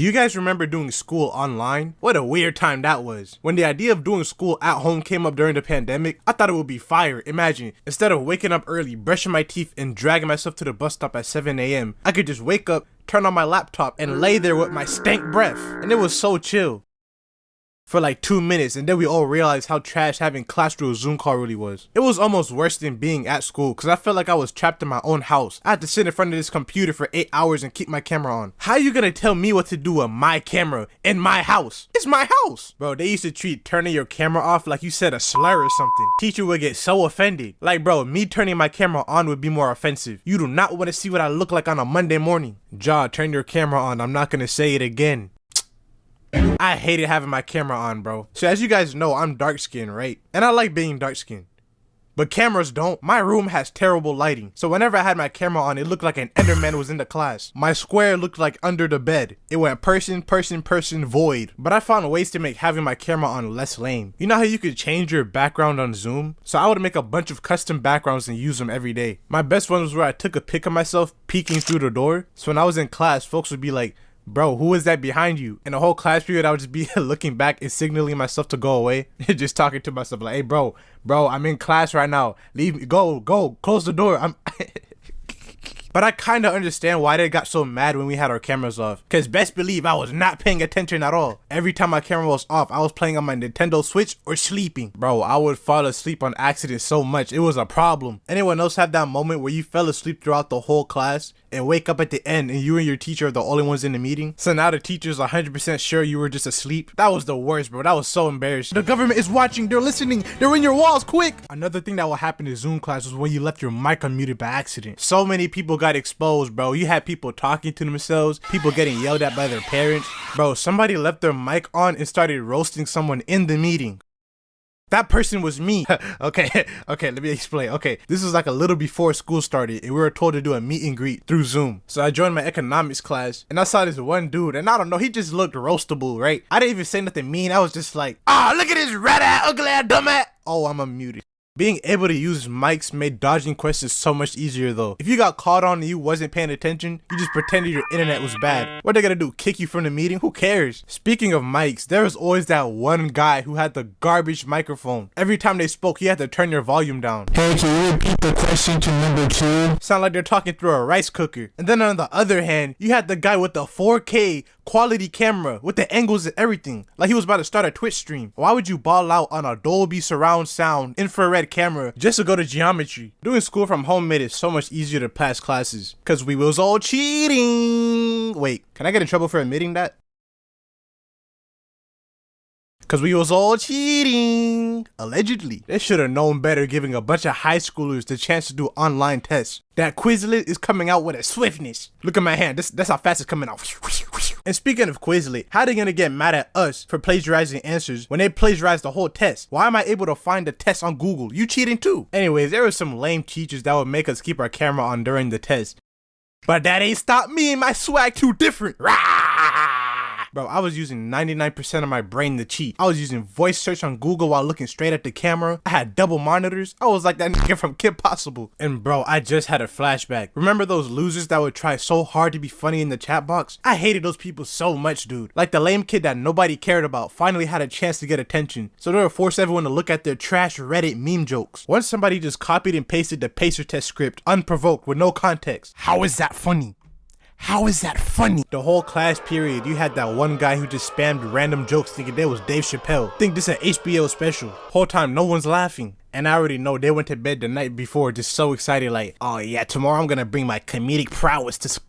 Do you guys remember doing school online? What a weird time that was. When the idea of doing school at home came up during the pandemic, I thought it would be fire. Imagine, instead of waking up early, brushing my teeth, and dragging myself to the bus stop at 7 a.m., I could just wake up, turn on my laptop, and lay there with my stank breath. And it was so chill. For like 2 minutes, and then we all realized how trash having class through a Zoom call really was. It was almost worse than being at school, because I felt like I was trapped in my own house. I had to sit in front of this computer for 8 hours and keep my camera on. How you gonna tell me what to do with my camera in my house? It's my house! Bro, they used to treat turning your camera off like you said a slur or something. Teacher would get so offended. Like bro, me turning my camera on would be more offensive. You do not want to see what I look like on a Monday morning. Jaw, turn your camera on. I'm not gonna say it again. I hated having my camera on, bro. So as you guys know, I'm dark skinned, right? And I like being dark skinned. But cameras don't. My room has terrible lighting. So whenever I had my camera on, it looked like an Enderman was in the class. My square looked like under the bed. It went person, person, person, void. But I found ways to make having my camera on less lame. You know how you could change your background on Zoom? So I would make a bunch of custom backgrounds and use them every day. My best one was where I took a pic of myself peeking through the door. So when I was in class, folks would be like, bro, who is that behind you? In the whole class period, I would just be looking back and signaling myself to go away. Just talking to myself like, hey, bro, I'm in class right now. Leave me, go, close the door. But I kind of understand why they got so mad when we had our cameras off. Because best believe I was not paying attention at all. Every time my camera was off, I was playing on my Nintendo Switch or sleeping. Bro, I would fall asleep on accident so much. It was a problem. Anyone else have that moment where you fell asleep throughout the whole class and wake up at the end and you and your teacher are the only ones in the meeting? So now the teacher's 100% sure you were just asleep? That was the worst, bro. That was so embarrassing. The government is watching. They're listening. They're in your walls. Quick. Another thing that will happen in Zoom class was when you left your mic unmuted by accident. So many people got exposed, bro. You had people talking to themselves, people getting yelled at by their parents. Bro, somebody left their mic on and started roasting someone in the meeting. That person was me. Okay, let me explain. Okay, this was like a little before school started and we were told to do a meet and greet through Zoom. So I joined my economics class and I saw this one dude and I don't know, he just looked roastable, right? I didn't even say nothing mean. I was just like, look at this rat ass, ugly ass, dumb ass. Oh, I'm unmuted. Being able to use mics made dodging questions so much easier though. If you got caught on and you wasn't paying attention, you just pretended your internet was bad. What they gonna do, kick you from the meeting? Who cares? Speaking of mics, there was always that one guy who had the garbage microphone. Every time they spoke, you had to turn your volume down. Hey, can you repeat the question to number 2? Sound like they're talking through a rice cooker. And then on the other hand, you had the guy with the 4K quality camera with the angles and everything, like he was about to start a Twitch stream. Why would you ball out on a Dolby surround sound infrared camera just to go to geometry? Doing school from home made it so much easier to pass classes because we was all cheating. Wait, can I get in trouble for admitting that? Cause we was all cheating, allegedly. They should have known better giving a bunch of high schoolers the chance to do online tests. That Quizlet is coming out with a swiftness. Look at my hand, that's how fast it's coming out. And speaking of Quizlet, how are they gonna get mad at us for plagiarizing answers when they plagiarized the whole test? Why am I able to find the test on Google? You cheating too. Anyways, there were some lame teachers that would make us keep our camera on during the test. But that ain't stopped me and my swag too different. Rah! Bro, I was using 99% of my brain to cheat. I was using voice search on Google while looking straight at the camera. I had double monitors. I was like that nigga from Kim Possible. And bro, I just had a flashback. Remember those losers that would try so hard to be funny in the chat box? I hated those people so much, dude. Like the lame kid that nobody cared about finally had a chance to get attention. So they would force everyone to look at their trash Reddit meme jokes. Once somebody just copied and pasted the Pacer test script unprovoked with no context. How is that funny? How is that funny? The whole class period, you had that one guy who just spammed random jokes thinking they was Dave Chappelle. Think this an HBO special. Whole time, no one's laughing. And I already know they went to bed the night before just so excited like, oh yeah, tomorrow I'm gonna bring my comedic prowess to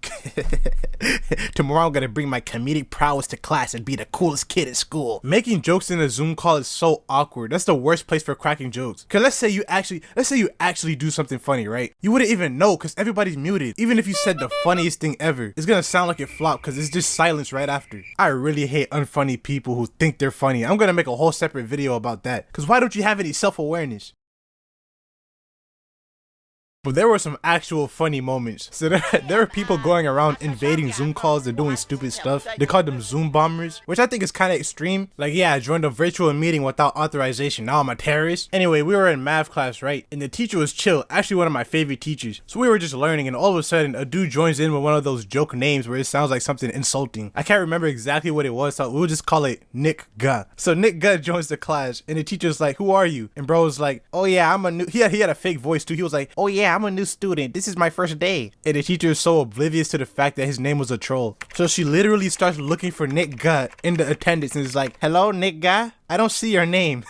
tomorrow I'm gonna bring my comedic prowess to class and be the coolest kid at school. Making jokes in a Zoom call is so awkward. That's the worst place for cracking jokes. Cause let's say you actually do something funny, right? You wouldn't even know cause everybody's muted. Even if you said the funniest thing ever, it's gonna sound like it flopped cause it's just silence right after. I really hate unfunny people who think they're funny. I'm gonna make a whole separate video about that. Cause why don't you have any self-awareness? But there were some actual funny moments. So there were people going around invading Zoom calls and doing stupid stuff. They called them Zoom bombers, which I think is kind of extreme. Like, yeah, I joined a virtual meeting without authorization. Now I'm a terrorist. Anyway, we were in math class, right? And the teacher was chill. Actually, one of my favorite teachers. So we were just learning, and all of a sudden, a dude joins in with one of those joke names where it sounds like something insulting. I can't remember exactly what it was, so we'll just call it Nick Guh. So Nick Guh joins the class, and the teacher's like, "Who are you?" And bro was like, "Oh yeah, I'm a new." He had a fake voice too. He was like, "Oh yeah, I'm a new student. This is my first day." And the teacher is so oblivious to the fact that his name was a troll. So she literally starts looking for Nick Guh in the attendance and is like, "Hello, Nick Guh? I don't see your name."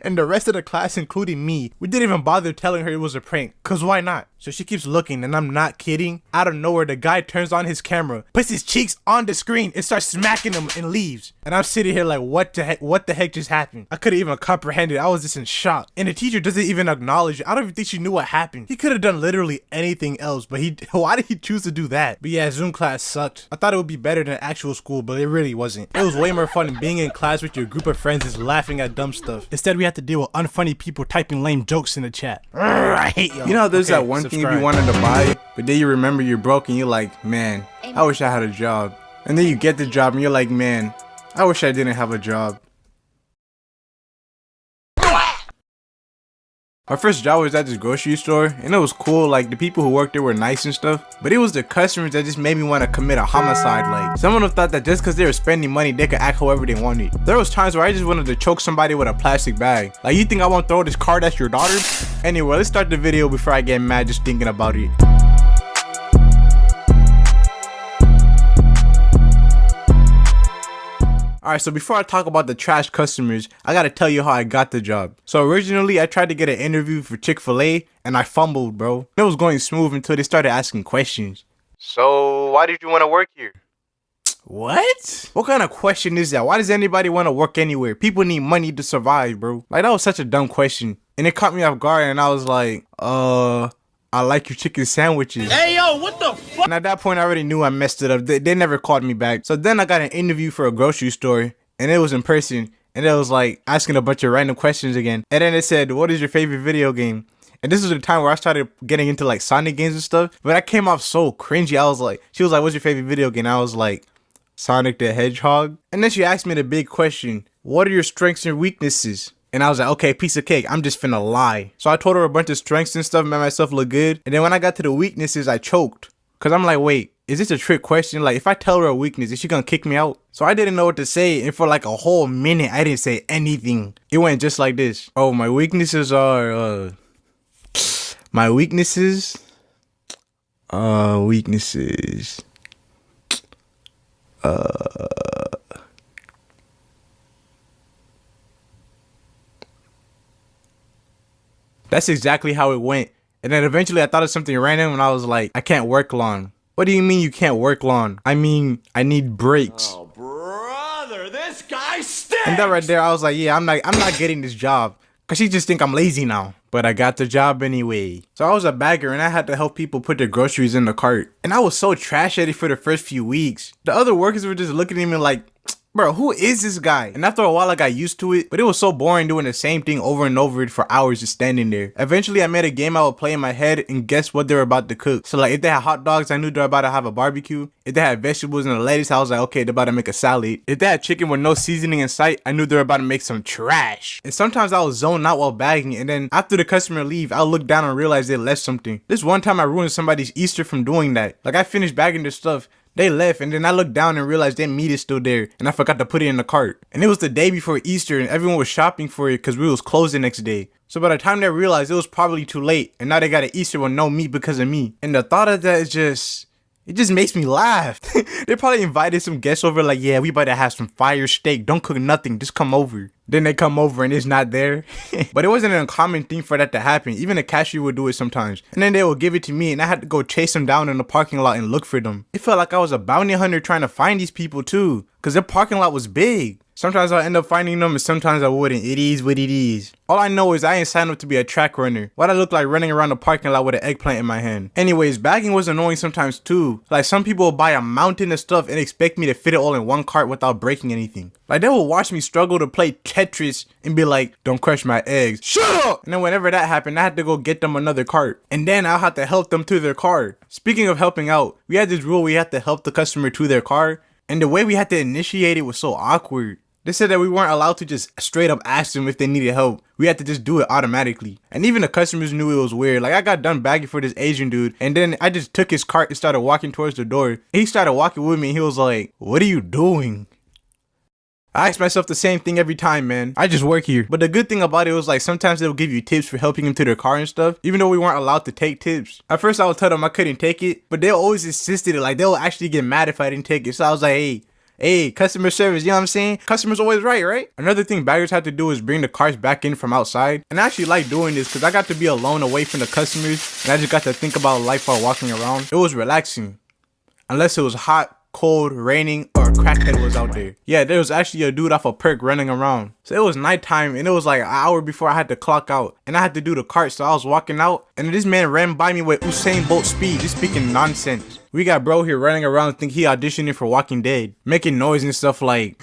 And the rest of the class, including me, we didn't even bother telling her it was a prank, cause why not? So she keeps looking, and I'm not kidding. Out of nowhere, the guy turns on his camera, puts his cheeks on the screen, and starts smacking him and leaves. And I'm sitting here like, what the heck just happened? I couldn't even comprehend it. I was just in shock. And the teacher doesn't even acknowledge it. I don't even think she knew what happened. He could have done literally anything else, but why did he choose to do that? But yeah, Zoom class sucked. I thought it would be better than actual school, but it really wasn't. It was way more fun than being in class with your group of friends just laughing at dumb stuff. Instead, we had to deal with unfunny people typing lame jokes in the chat. I hate y'all. You know, there's that one thing you wanted to buy, but then you remember you're broke and you're like, man, I wish I had a job. And then you get the job and you're like, man, I wish I didn't have a job. My first job was at this grocery store, and it was cool. Like, the people who worked there were nice and stuff, but it was the customers that just made me want to commit a homicide. Like, some of them thought that just because they were spending money, they could act however they wanted. There was times where I just wanted to choke somebody with a plastic bag. Like, you think I won't throw this card at your daughter? Anyway, let's start the video before I get mad just thinking about it. Alright, so before I talk about the trash customers, I gotta tell you how I got the job. So originally, I tried to get an interview for Chick-fil-A, and I fumbled, bro. It was going smooth until they started asking questions. So, why did you want to work here? What? What kind of question is that? Why does anybody want to work anywhere? People need money to survive, bro. Like, that was such a dumb question. And it caught me off guard, and I was like, I like your chicken sandwiches. Hey, yo, what the fuck? And at that point, I already knew I messed it up. They never called me back. So then I got an interview for a grocery store, and it was in person. And it was like asking a bunch of random questions again. And then it said, what is your favorite video game? And this was the time where I started getting into like Sonic games and stuff. But I came off so cringy. I was like, she was like, what's your favorite video game? I was like, Sonic the Hedgehog. And then she asked me the big question, what are your strengths and weaknesses? And I was like, okay, piece of cake. I'm just finna lie. So I told her a bunch of strengths and stuff, made myself look good. And then when I got to the weaknesses, I choked. Cause I'm like, wait, is this a trick question? Like, if I tell her a weakness, is she gonna kick me out? So I didn't know what to say. And for like a whole minute, I didn't say anything. It went just like this. Oh, my weaknesses are, my weaknesses. That's exactly how it went. And then eventually I thought of something random and I was like, I can't work long. What do you mean you can't work long? I mean, I need breaks. Oh, brother, this guy stinks! And that right there, I was like, yeah, I'm not getting this job. Cause she just think I'm lazy now. But I got the job anyway. So I was a bagger and I had to help people put their groceries in the cart. And I was so trash at it for the first few weeks. The other workers were just looking at me like, bro, who is this guy? And after a while, I got used to it, but it was so boring doing the same thing over and over for hours just standing there. Eventually, I made a game I would play in my head and guess what they were about to cook. So like, if they had hot dogs, I knew they were about to have a barbecue. If they had vegetables and a lettuce, I was like, okay, they're about to make a salad. If they had chicken with no seasoning in sight, I knew they were about to make some trash. And sometimes I was zoned out while bagging, and then after the customer leave, I'll look down and realize they left something. This one time I ruined somebody's Easter from doing that. Like, I finished bagging their stuff. They left, and then I looked down and realized their meat is still there, and I forgot to put it in the cart. And it was the day before Easter, and everyone was shopping for it because we was closed the next day. So by the time they realized, it was probably too late, and now they got an Easter with no meat because of me. And the thought of that is it just makes me laugh. They probably invited some guests over like, yeah, we about to have some fire steak. Don't cook nothing, just come over. Then they come over and it's not there. But it wasn't an uncommon thing for that to happen. Even the cashier would do it sometimes. And then they would give it to me and I had to go chase them down in the parking lot and look for them. It felt like I was a bounty hunter trying to find these people too. Cause their parking lot was big. Sometimes I'll end up finding them and sometimes I wouldn't. It is what it is. All I know is I ain't signed up to be a track runner. Why'd I look like running around the parking lot with an eggplant in my hand? Anyways, bagging was annoying sometimes too. Like some people will buy a mountain of stuff and expect me to fit it all in one cart without breaking anything. Like they will watch me struggle to play Tetris and be like, don't crush my eggs. Shut up! And then whenever that happened, I had to go get them another cart. And then I'll have to help them to their car. Speaking of helping out, we had this rule we had to help the customer to their car. And the way we had to initiate it was so awkward. They said that we weren't allowed to just straight up ask them if they needed help. We had to just do it automatically. And even the customers knew it was weird. Like I got done bagging for this Asian dude and then I just took his cart and started walking towards the door. He started walking with me and he was like, what are you doing? I ask myself the same thing every time, man. I just work here. But the good thing about it was like sometimes they'll give you tips for helping them to their car and stuff, even though we weren't allowed to take tips. At first I would tell them I couldn't take it, but they always insisted it. Like they'll actually get mad if I didn't take it. So I was like, hey, customer service, you know what I'm saying? Customer's always right? Another thing baggers had to do is bring the cars back in from outside. And I actually like doing this because I got to be alone away from the customers and I just got to think about life while walking around. It was relaxing. Unless it was hot, cold, raining, or a crackhead was out there. Yeah, there was actually a dude off a perk running around. So it was nighttime and it was like an hour before I had to clock out. And I had to do the cart, so I was walking out and this man ran by me with Usain Bolt speed, just speaking nonsense. We got bro here running around think he auditioning for Walking Dead, making noise and stuff like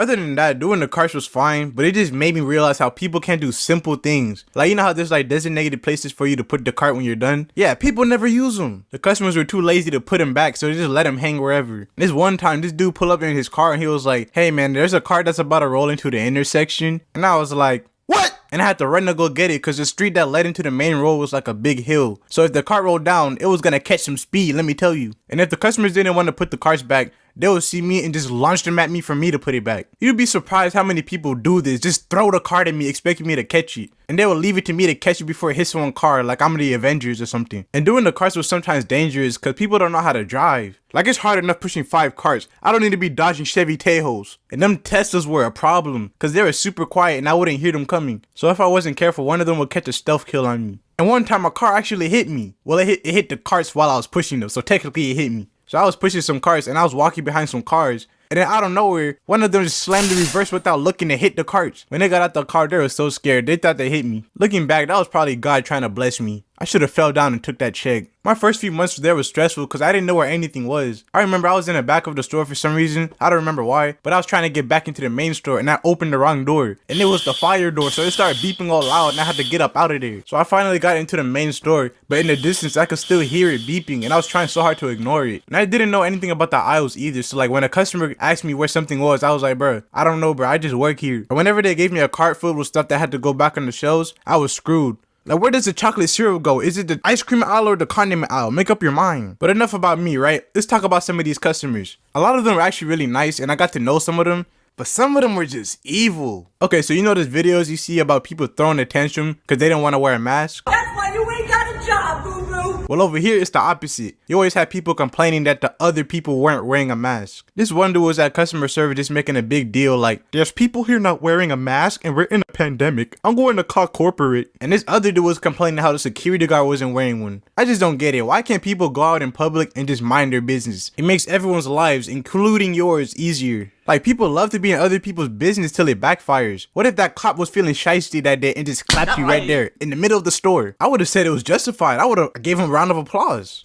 Other than that, doing the carts was fine, but it just made me realize how people can't do simple things. Like, you know how there's like designated places for you to put the cart when you're done? Yeah, people never use them. The customers were too lazy to put them back, so they just let them hang wherever. This one time, this dude pulled up in his car and he was like, hey man, there's a cart that's about to roll into the intersection. And I was like, what? And I had to run to go get it because the street that led into the main road was like a big hill. So if the cart rolled down, it was gonna catch some speed, let me tell you. And if the customers didn't want to put the carts back, they would see me and just launch them at me for me to put it back. You'd be surprised how many people do this. Just throw the cart at me expecting me to catch it. And they will leave it to me to catch it before it hits someone's car like I'm the Avengers or something. And doing the carts was sometimes dangerous because people don't know how to drive. Like it's hard enough pushing 5 carts. I don't need to be dodging Chevy Tahoes. And them Teslas were a problem because they were super quiet and I wouldn't hear them coming. So if I wasn't careful, one of them would catch a stealth kill on me. And one time a car actually hit me. Well, it hit the carts while I was pushing them. So technically it hit me. So I was pushing some carts and I was walking behind some cars. And then out of nowhere, one of them just slammed the reverse without looking to hit the carts. When they got out the car, they were so scared. They thought they hit me. Looking back, that was probably God trying to bless me. I should have fell down and took that check. My first few months there was stressful because I didn't know where anything was. I remember I was in the back of the store for some reason. I don't remember why, but I was trying to get back into the main store and I opened the wrong door. And it was the fire door, so it started beeping all loud and I had to get up out of there. So I finally got into the main store, but in the distance I could still hear it beeping and I was trying so hard to ignore it. And I didn't know anything about the aisles either, so like when a customer asked me where something was, I was like, bruh, I don't know, bro, I just work here. And whenever they gave me a cart filled with stuff that had to go back on the shelves, I was screwed. Like, where does the chocolate syrup go? Is it the ice cream aisle or the condiment aisle? Make up your mind. But enough about me, right? Let's talk about some of these customers. A lot of them were actually really nice and I got to know some of them, but some of them were just evil. Okay, so you know those videos you see about people throwing a tantrum because they don't want to wear a mask? That's why you ain't got a job, boo-boo. Well, over here, it's the opposite. You always have people complaining that the other people weren't wearing a mask. This one dude was at customer service just making a big deal like, there's people here not wearing a mask and we're in a pandemic. I'm going to call corporate. And this other dude was complaining how the security guard wasn't wearing one. I just don't get it. Why can't people go out in public and just mind their business? It makes everyone's lives, including yours, easier. Like, people love to be in other people's business till it backfires. What if that cop was feeling shiesty that day and just clapped you right there in the middle of the store? I would have said it was justified. I would have gave him a round of applause.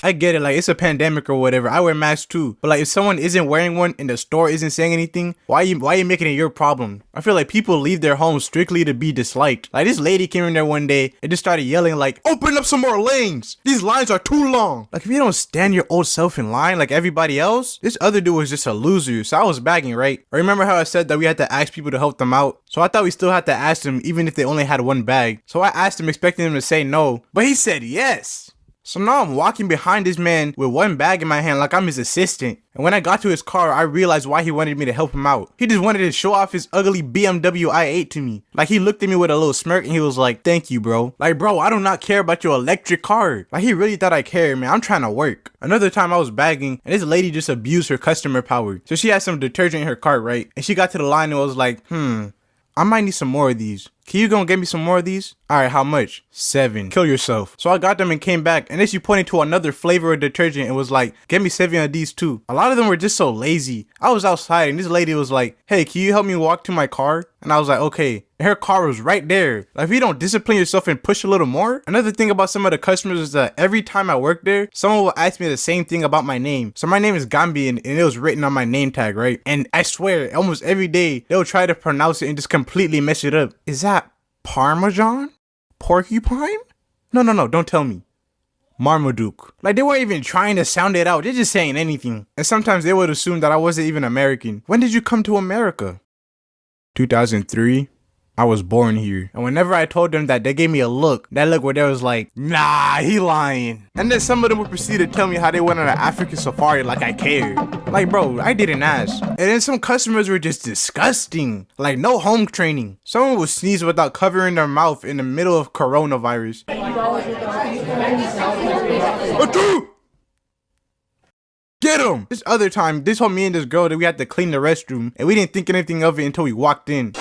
I get it, like it's a pandemic or whatever. I wear masks too. But like if someone isn't wearing one and the store isn't saying anything, why are you making it your problem? I feel like people leave their homes strictly to be disliked. Like this lady came in there one day and just started yelling like, open up some more lanes. These lines are too long. Like if you don't stand your old self in line like everybody else, this other dude was just a loser. So I was bagging, right? I remember how I said that we had to ask people to help them out. So I thought we still had to ask them even if they only had one bag. So I asked him expecting him to say no, but he said yes. So now I'm walking behind this man with one bag in my hand like I'm his assistant. And when I got to his car, I realized why he wanted me to help him out. He just wanted to show off his ugly BMW i8 to me. Like he looked at me with a little smirk and he was like, thank you, bro. Like, bro, I do not care about your electric car. Like he really thought I cared, man. I'm trying to work. Another time I was bagging and this lady just abused her customer power. So she had some detergent in her cart, right? And she got to the line and was like, I might need some more of these. can you go and get me some more of these? Alright, how much? 7. Kill yourself. So I got them and came back, and then she pointed to another flavor of detergent and was like, get me 7 of these too. A lot of them were just so lazy. I was outside and this lady was like, hey, can you help me walk to my car? And I was like, okay. And her car was right there. Like, if you don't discipline yourself and push a little more. Another thing about some of the customers is that every time I work there, someone will ask me the same thing about my name. So my name is Gambian and it was written on my name tag, right? And I swear, almost every day, they'll try to pronounce it and just completely mess it up. Is that Parmesan? Porcupine? No, don't tell me. Marmaduke. Like, they weren't even trying to sound it out. They're just saying anything. And sometimes they would assume that I wasn't even American. When did you come to America? 2003. I was born here. And whenever I told them that, they gave me a look. That look where they was like, nah, he lying. And then some of them would proceed to tell me how they went on an African safari like I cared. Like, bro, I didn't ask. And then some customers were just disgusting. Like, no home training. Someone would sneeze without covering their mouth in the middle of coronavirus. Achoo! Get him! This other time, they told me and this girl that we had to clean the restroom, and we didn't think anything of it until we walked in.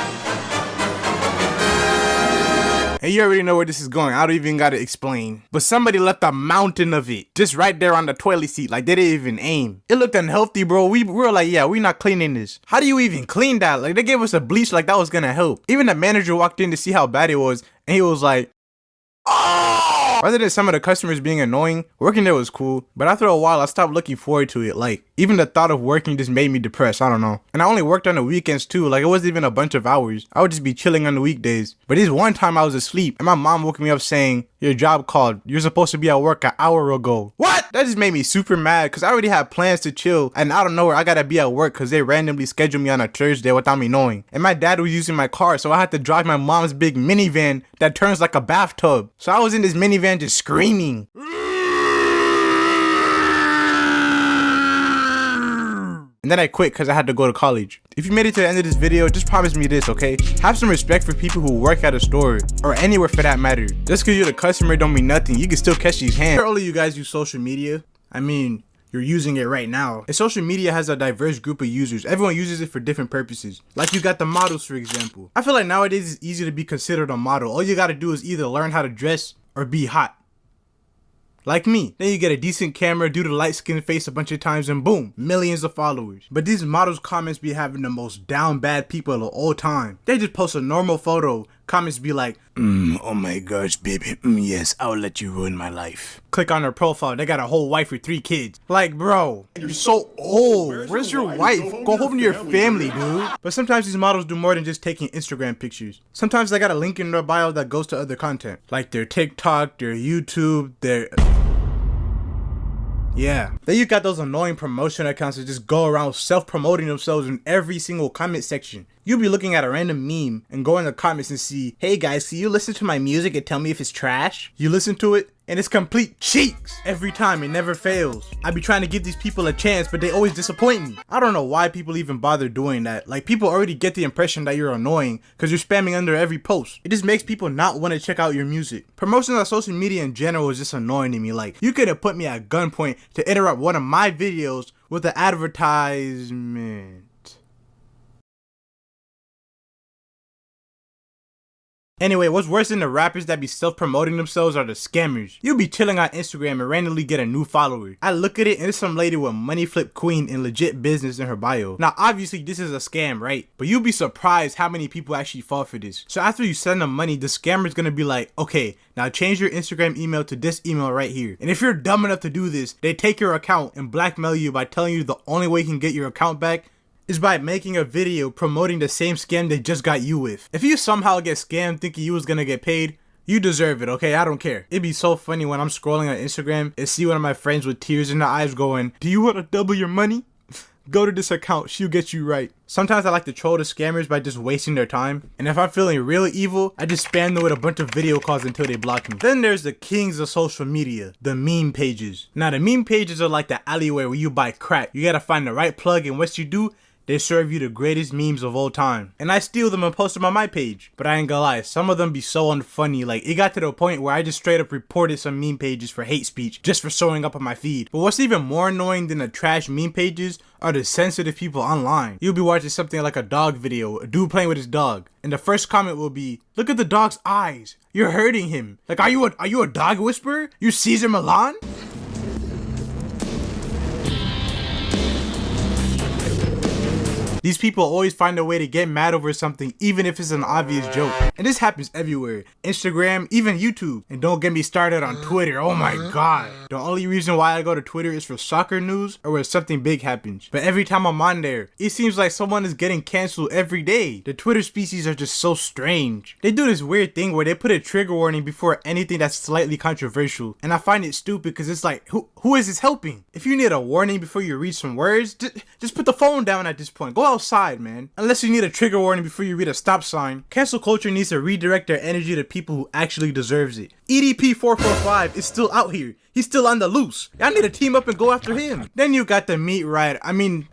And you already know where this is going. I don't even gotta explain. But somebody left a mountain of it just right there on the toilet seat. Like, they didn't even aim. It looked unhealthy, bro. We were like, yeah, we're not cleaning this. How do you even clean that? Like, they gave us a bleach like that was gonna help. Even the manager walked in to see how bad it was, and he was like, oh! Rather than some of the customers being annoying, working there was cool, but after a while I stopped looking forward to it. Like, even the thought of working just made me depressed. I don't know. And I only worked on the weekends too. Like, it wasn't even a bunch of hours. I would just be chilling on the weekdays. But this one time I was asleep and my mom woke me up saying, your job called. You're supposed to be at work an hour ago. What? That just made me super mad because I already had plans to chill, and out of nowhere I gotta be at work because they randomly scheduled me on a Thursday without me knowing. And my dad was using my car, so I had to drive my mom's big minivan that turns like a bathtub. So I was in this minivan just screaming. And then I quit because I had to go to college. If you made it to the end of this video, just promise me this, okay? Have some respect for people who work at a store, or anywhere for that matter. Just because you're the customer don't mean nothing. You can still catch these hands. All of you guys use social media. I mean, you're using it right now. And social media has a diverse group of users. Everyone uses it for different purposes. Like, you got the models, for example. I feel like nowadays it's easy to be considered a model. All you gotta do is either learn how to dress or be hot. Like me. Then you get a decent camera, do the light skin face a bunch of times, and boom, millions of followers. But these models' comments be having the most down bad people of all time. They just post a normal photo, comments be like, oh my gosh, baby, yes, I'll let you ruin my life. Click on their profile, they got a whole wife with 3 kids. Like, bro, you're so old. Where's your wife? Go home to your family, dude. But sometimes these models do more than just taking Instagram pictures. Sometimes they got a link in their bio that goes to other content. Like their TikTok, their YouTube, their... Yeah. Then you got those annoying promotion accounts that just go around self-promoting themselves in every single comment section. You'll be looking at a random meme and go in the comments and see, hey guys, can you listen to my music and tell me if it's trash? You listen to it and it's complete cheeks. Every time, it never fails. I be trying to give these people a chance, but they always disappoint me. I don't know why people even bother doing that. Like, people already get the impression that you're annoying because you're spamming under every post. It just makes people not want to check out your music. Promotions on social media in general is just annoying to me. Like, you could have put me at gunpoint to interrupt one of my videos with an advertisement. Anyway, what's worse than the rappers that be self-promoting themselves are the scammers. You be chilling on Instagram and randomly get a new follower. I look at it and it's some lady with money flip queen and legit business in her bio. Now obviously this is a scam, right? But you'll be surprised how many people actually fall for this. So after you send them money, the scammer's gonna be like, okay, now change your Instagram email to this email right here. And if you're dumb enough to do this, they take your account and blackmail you by telling you the only way you can get your account back is by making a video promoting the same scam they just got you with. If you somehow get scammed thinking you was gonna get paid, you deserve it, okay? I don't care. It'd be so funny when I'm scrolling on Instagram and see one of my friends with tears in their eyes going, do you want to double your money? Go to this account, she'll get you right. Sometimes I like to troll the scammers by just wasting their time. And if I'm feeling really evil, I just spam them with a bunch of video calls until they block me. Then there's the kings of social media, the meme pages. Now the meme pages are like the alleyway where you buy crack. You gotta find the right plug, and once you do, They serve you the greatest memes of all time. And I steal them and post them on my page. But I ain't gonna lie, some of them be so unfunny. Like, it got to the point where I just straight up reported some meme pages for hate speech just for showing up on my feed. But what's even more annoying than the trash meme pages are the sensitive people online. You'll be watching something like a dog video, a dude playing with his dog, and the first comment will be, "Look at the dog's eyes. You're hurting him. Like, are you a dog whisperer? You Caesar Milan?" These people always find a way to get mad over something, even if it's an obvious joke. And this happens everywhere. Instagram, even YouTube. And don't get me started on Twitter. Oh my god. The only reason why I go to Twitter is for soccer news or when something big happens. But every time I'm on there, it seems like someone is getting canceled every day. The Twitter species are just so strange. They do this weird thing where they put a trigger warning before anything that's slightly controversial. And I find it stupid because it's like, who is this helping? If you need a warning before you read some words, just put the phone down at this point. Go outside, man. Unless you need a trigger warning before you read a stop sign. Cancel culture needs to redirect their energy to people who actually deserves it. EDP445 is still out here. He's still on the loose. Y'all need to team up and go after him. Then you got the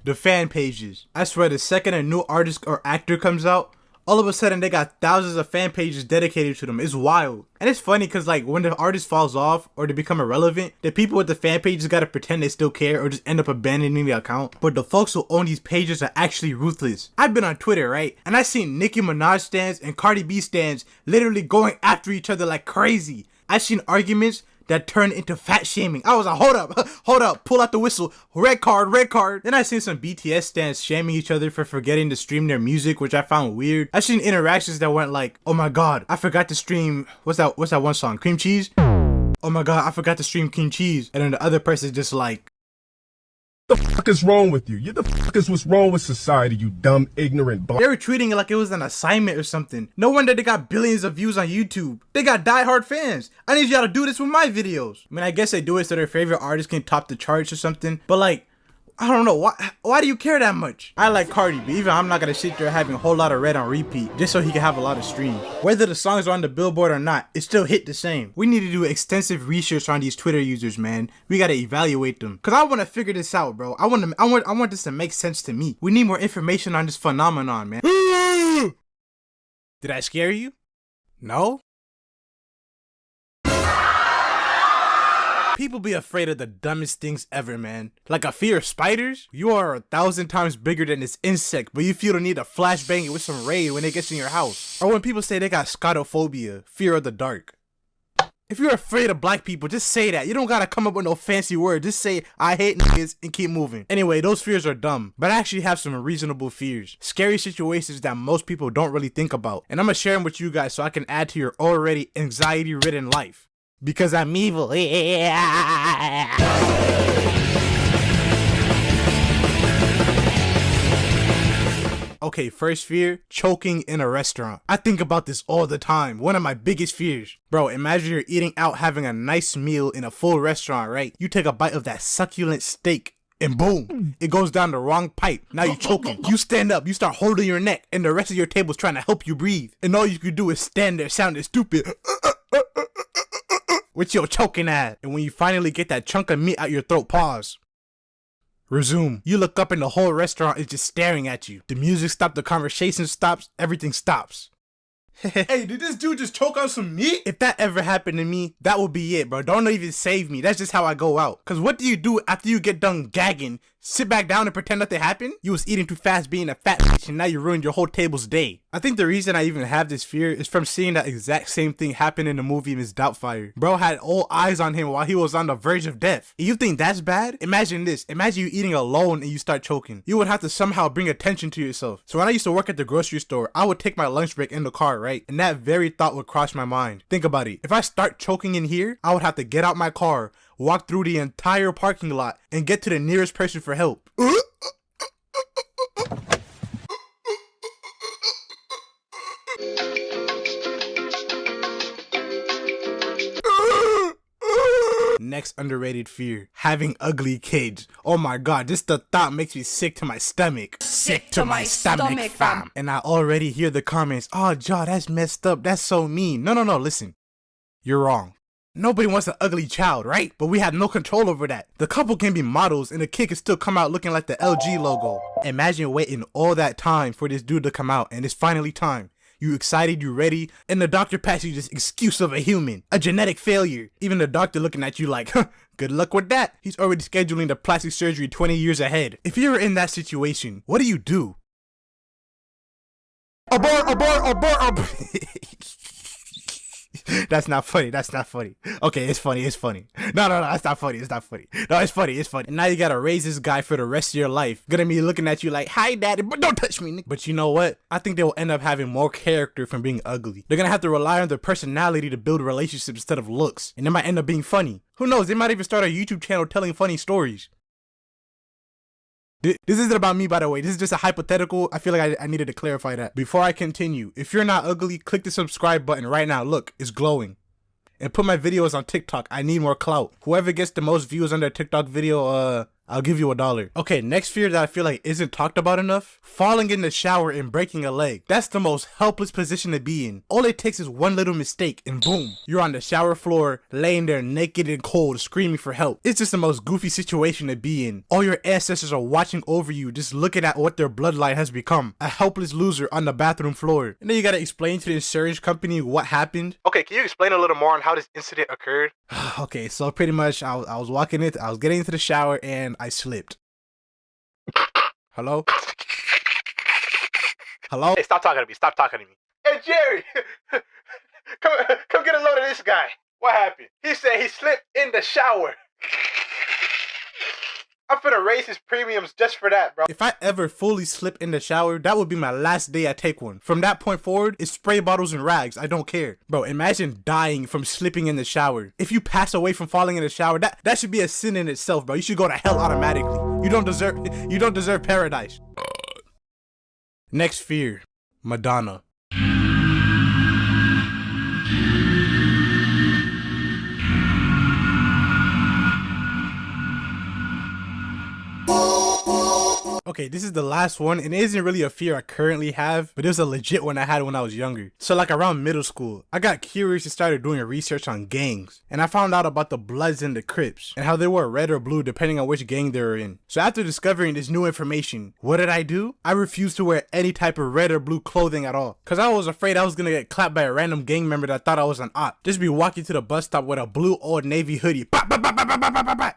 the fan pages. I swear, the second a new artist or actor comes out, all of a sudden they got thousands of fan pages dedicated to them. It's wild. And it's funny because like when the artist falls off or they become irrelevant, the people with the fan pages gotta pretend they still care or just end up abandoning the account. But the folks who own these pages are actually ruthless. I've been on Twitter, right? And I seen Nicki Minaj stans and Cardi B stans literally going after each other like crazy. I've seen arguments that turned into fat shaming. I was like, hold up, pull out the whistle, red card. Then I seen some BTS stans shaming each other for forgetting to stream their music, which I found weird. I seen interactions that went like, oh my god, I forgot to stream, what's that one song, Cream Cheese? Oh my god, I forgot to stream Cream Cheese. And then the other person just like, the fuck is wrong with you? The fuck is what's wrong with society, you dumb, ignorant They were treating it like it was an assignment or something. No wonder they got billions of views on YouTube. They got diehard fans. I need y'all to do this with my videos. I mean, I guess they do it so their favorite artist can top the charts or something. But like, I don't know, why do you care that much? I like Cardi, but even I'm not gonna sit there having a whole lot of Red on repeat just so he can have a lot of streams. Whether the songs are on the billboard or not, it still hit the same. We need to do extensive research on these Twitter users, man. We gotta evaluate them. Cause I wanna figure this out, bro. I want this to make sense to me. We need more information on this phenomenon, man. Did I scare you? No? People be afraid of the dumbest things ever, man. Like a fear of spiders? You are 1,000 times bigger than this insect, but you feel the need to flashbang it with some raid when it gets in your house. Or when people say they got scotophobia, fear of the dark. If you're afraid of black people, just say that. You don't gotta come up with no fancy word. Just say, I hate niggas, and keep moving. Anyway, those fears are dumb, but I actually have some reasonable fears. Scary situations that most people don't really think about. And I'm gonna share them with you guys so I can add to your already anxiety-ridden life. Because I'm evil. Okay, first fear, choking in a restaurant. I think about this all the time. One of my biggest fears. Bro, imagine you're eating out, having a nice meal in a full restaurant, right? You take a bite of that succulent steak, and boom, it goes down the wrong pipe. Now you're choking. You stand up, you start holding your neck, and the rest of your table's trying to help you breathe. And all you can do is stand there sounding stupid. With your choking ass. And when you finally get that chunk of meat out your throat, pause. Resume. You look up and the whole restaurant is just staring at you. The music stops, the conversation stops, everything stops. Hey, did this dude just choke on some meat? If that ever happened to me, that would be it, bro. Don't even save me. That's just how I go out. Cause what do you do after you get done gagging? Sit back down and pretend nothing happened? You was eating too fast being a fat bitch and now you ruined your whole table's day. I think the reason I even have this fear is from seeing that exact same thing happen in the movie Miss Doubtfire. Bro had all eyes on him while he was on the verge of death. And you think that's bad? Imagine this. Imagine you eating alone and you start choking. You would have to somehow bring attention to yourself. So when I used to work at the grocery store, I would take my lunch break in the car, right? And that very thought would cross my mind. Think about it. If I start choking in here, I would have to get out my car, walk through the entire parking lot, and get to the nearest person for help. Next underrated fear, having ugly kids. Oh my god, just the thought makes me sick to my stomach. Sick to my stomach, fam. And I already hear the comments, oh, Jaw, that's messed up. That's so mean. No, listen. You're wrong. Nobody wants an ugly child, right? But we have no control over that. The couple can be models and the kid can still come out looking like the LG logo. Imagine waiting all that time for this dude to come out and it's finally time. You excited, you ready, and the doctor passes you this excuse of a human, a genetic failure. Even the doctor looking at you like, huh, good luck with that. He's already scheduling the plastic surgery 20 years ahead. If you're in that situation, what do? Abort. That's not funny. Okay, it's funny. No, that's not funny. No, it's funny. And now you gotta raise this guy for the rest of your life. Gonna be looking at you like, hi daddy, but don't touch me. But you know what? I think they will end up having more character from being ugly. They're gonna have to rely on their personality to build relationships instead of looks. And it might end up being funny. Who knows? They might even start a YouTube channel telling funny stories. This isn't about me, by the way. This is just a hypothetical. I feel like I needed to clarify that. Before I continue, if you're not ugly, click the subscribe button right now. Look, it's glowing. And put my videos on TikTok. I need more clout. Whoever gets the most views on their TikTok video, I'll give you $1. Okay, next fear that I feel like isn't talked about enough. Falling in the shower and breaking a leg. That's the most helpless position to be in. All it takes is one little mistake and boom, you're on the shower floor, laying there naked and cold, screaming for help. It's just the most goofy situation to be in. All your ancestors are watching over you, just looking at what their bloodline has become. A helpless loser on the bathroom floor. And then you gotta explain to the insurance company what happened. Okay, can you explain a little more on how this incident occurred? Okay, so pretty much I was getting into the shower and I slipped. Hello? Hello? Hey, stop talking to me. Hey, Jerry! come get a load of this guy. What happened? He said he slipped in the shower. I'm finna raise his premiums just for that, bro. If I ever fully slip in the shower, that would be my last day I take one. From that point forward, it's spray bottles and rags. I don't care. Bro, imagine dying from slipping in the shower. If you pass away from falling in the shower, that should be a sin in itself, bro. You should go to hell automatically. You don't deserve paradise. Next fear, Madonna. Okay, this is the last one, and it isn't really a fear I currently have, but it was a legit one I had when I was younger. So like around middle school, I got curious and started doing research on gangs, and I found out about the Bloods and the Crips, and how they were red or blue depending on which gang they were in. So after discovering this new information, what did I do? I refused to wear any type of red or blue clothing at all, cause I was afraid I was gonna get clapped by a random gang member that thought I was an op. Just be walking to the bus stop with a blue Old Navy hoodie,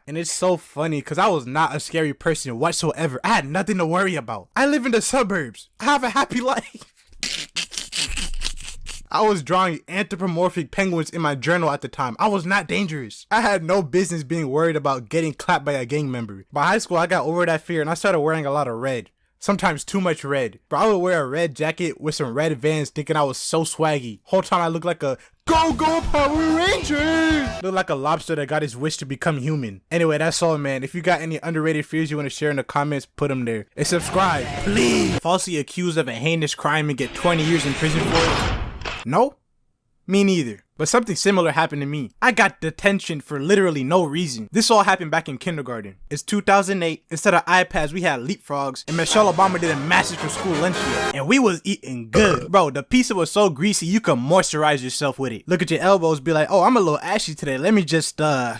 and it's so funny cause I was not a scary person whatsoever. I had nothing to worry about. I live in the suburbs. I have a happy life. I was drawing anthropomorphic penguins in my journal at the time. I was not dangerous. I had no business being worried about getting clapped by a gang member. By high school, I got over that fear and I started wearing a lot of red. Sometimes too much red. Bro, I would wear a red jacket with some red Vans thinking I was so swaggy. Whole time I looked like a Go Power Ranger! Looked like a lobster that got his wish to become human. Anyway, that's all, man. If you got any underrated fears you want to share in the comments, put them there. And subscribe, please! Falsely accused of a heinous crime and get 20 years in prison for it? No? Me neither. But something similar happened to me. I got detention for literally no reason. This all happened back in kindergarten. It's 2008. Instead of iPads, we had leapfrogs. And Michelle Obama did a message from school lunch here. And we was eating good. Bro, the pizza was so greasy, you could moisturize yourself with it. Look at your elbows, be like, oh, I'm a little ashy today. Let me just, And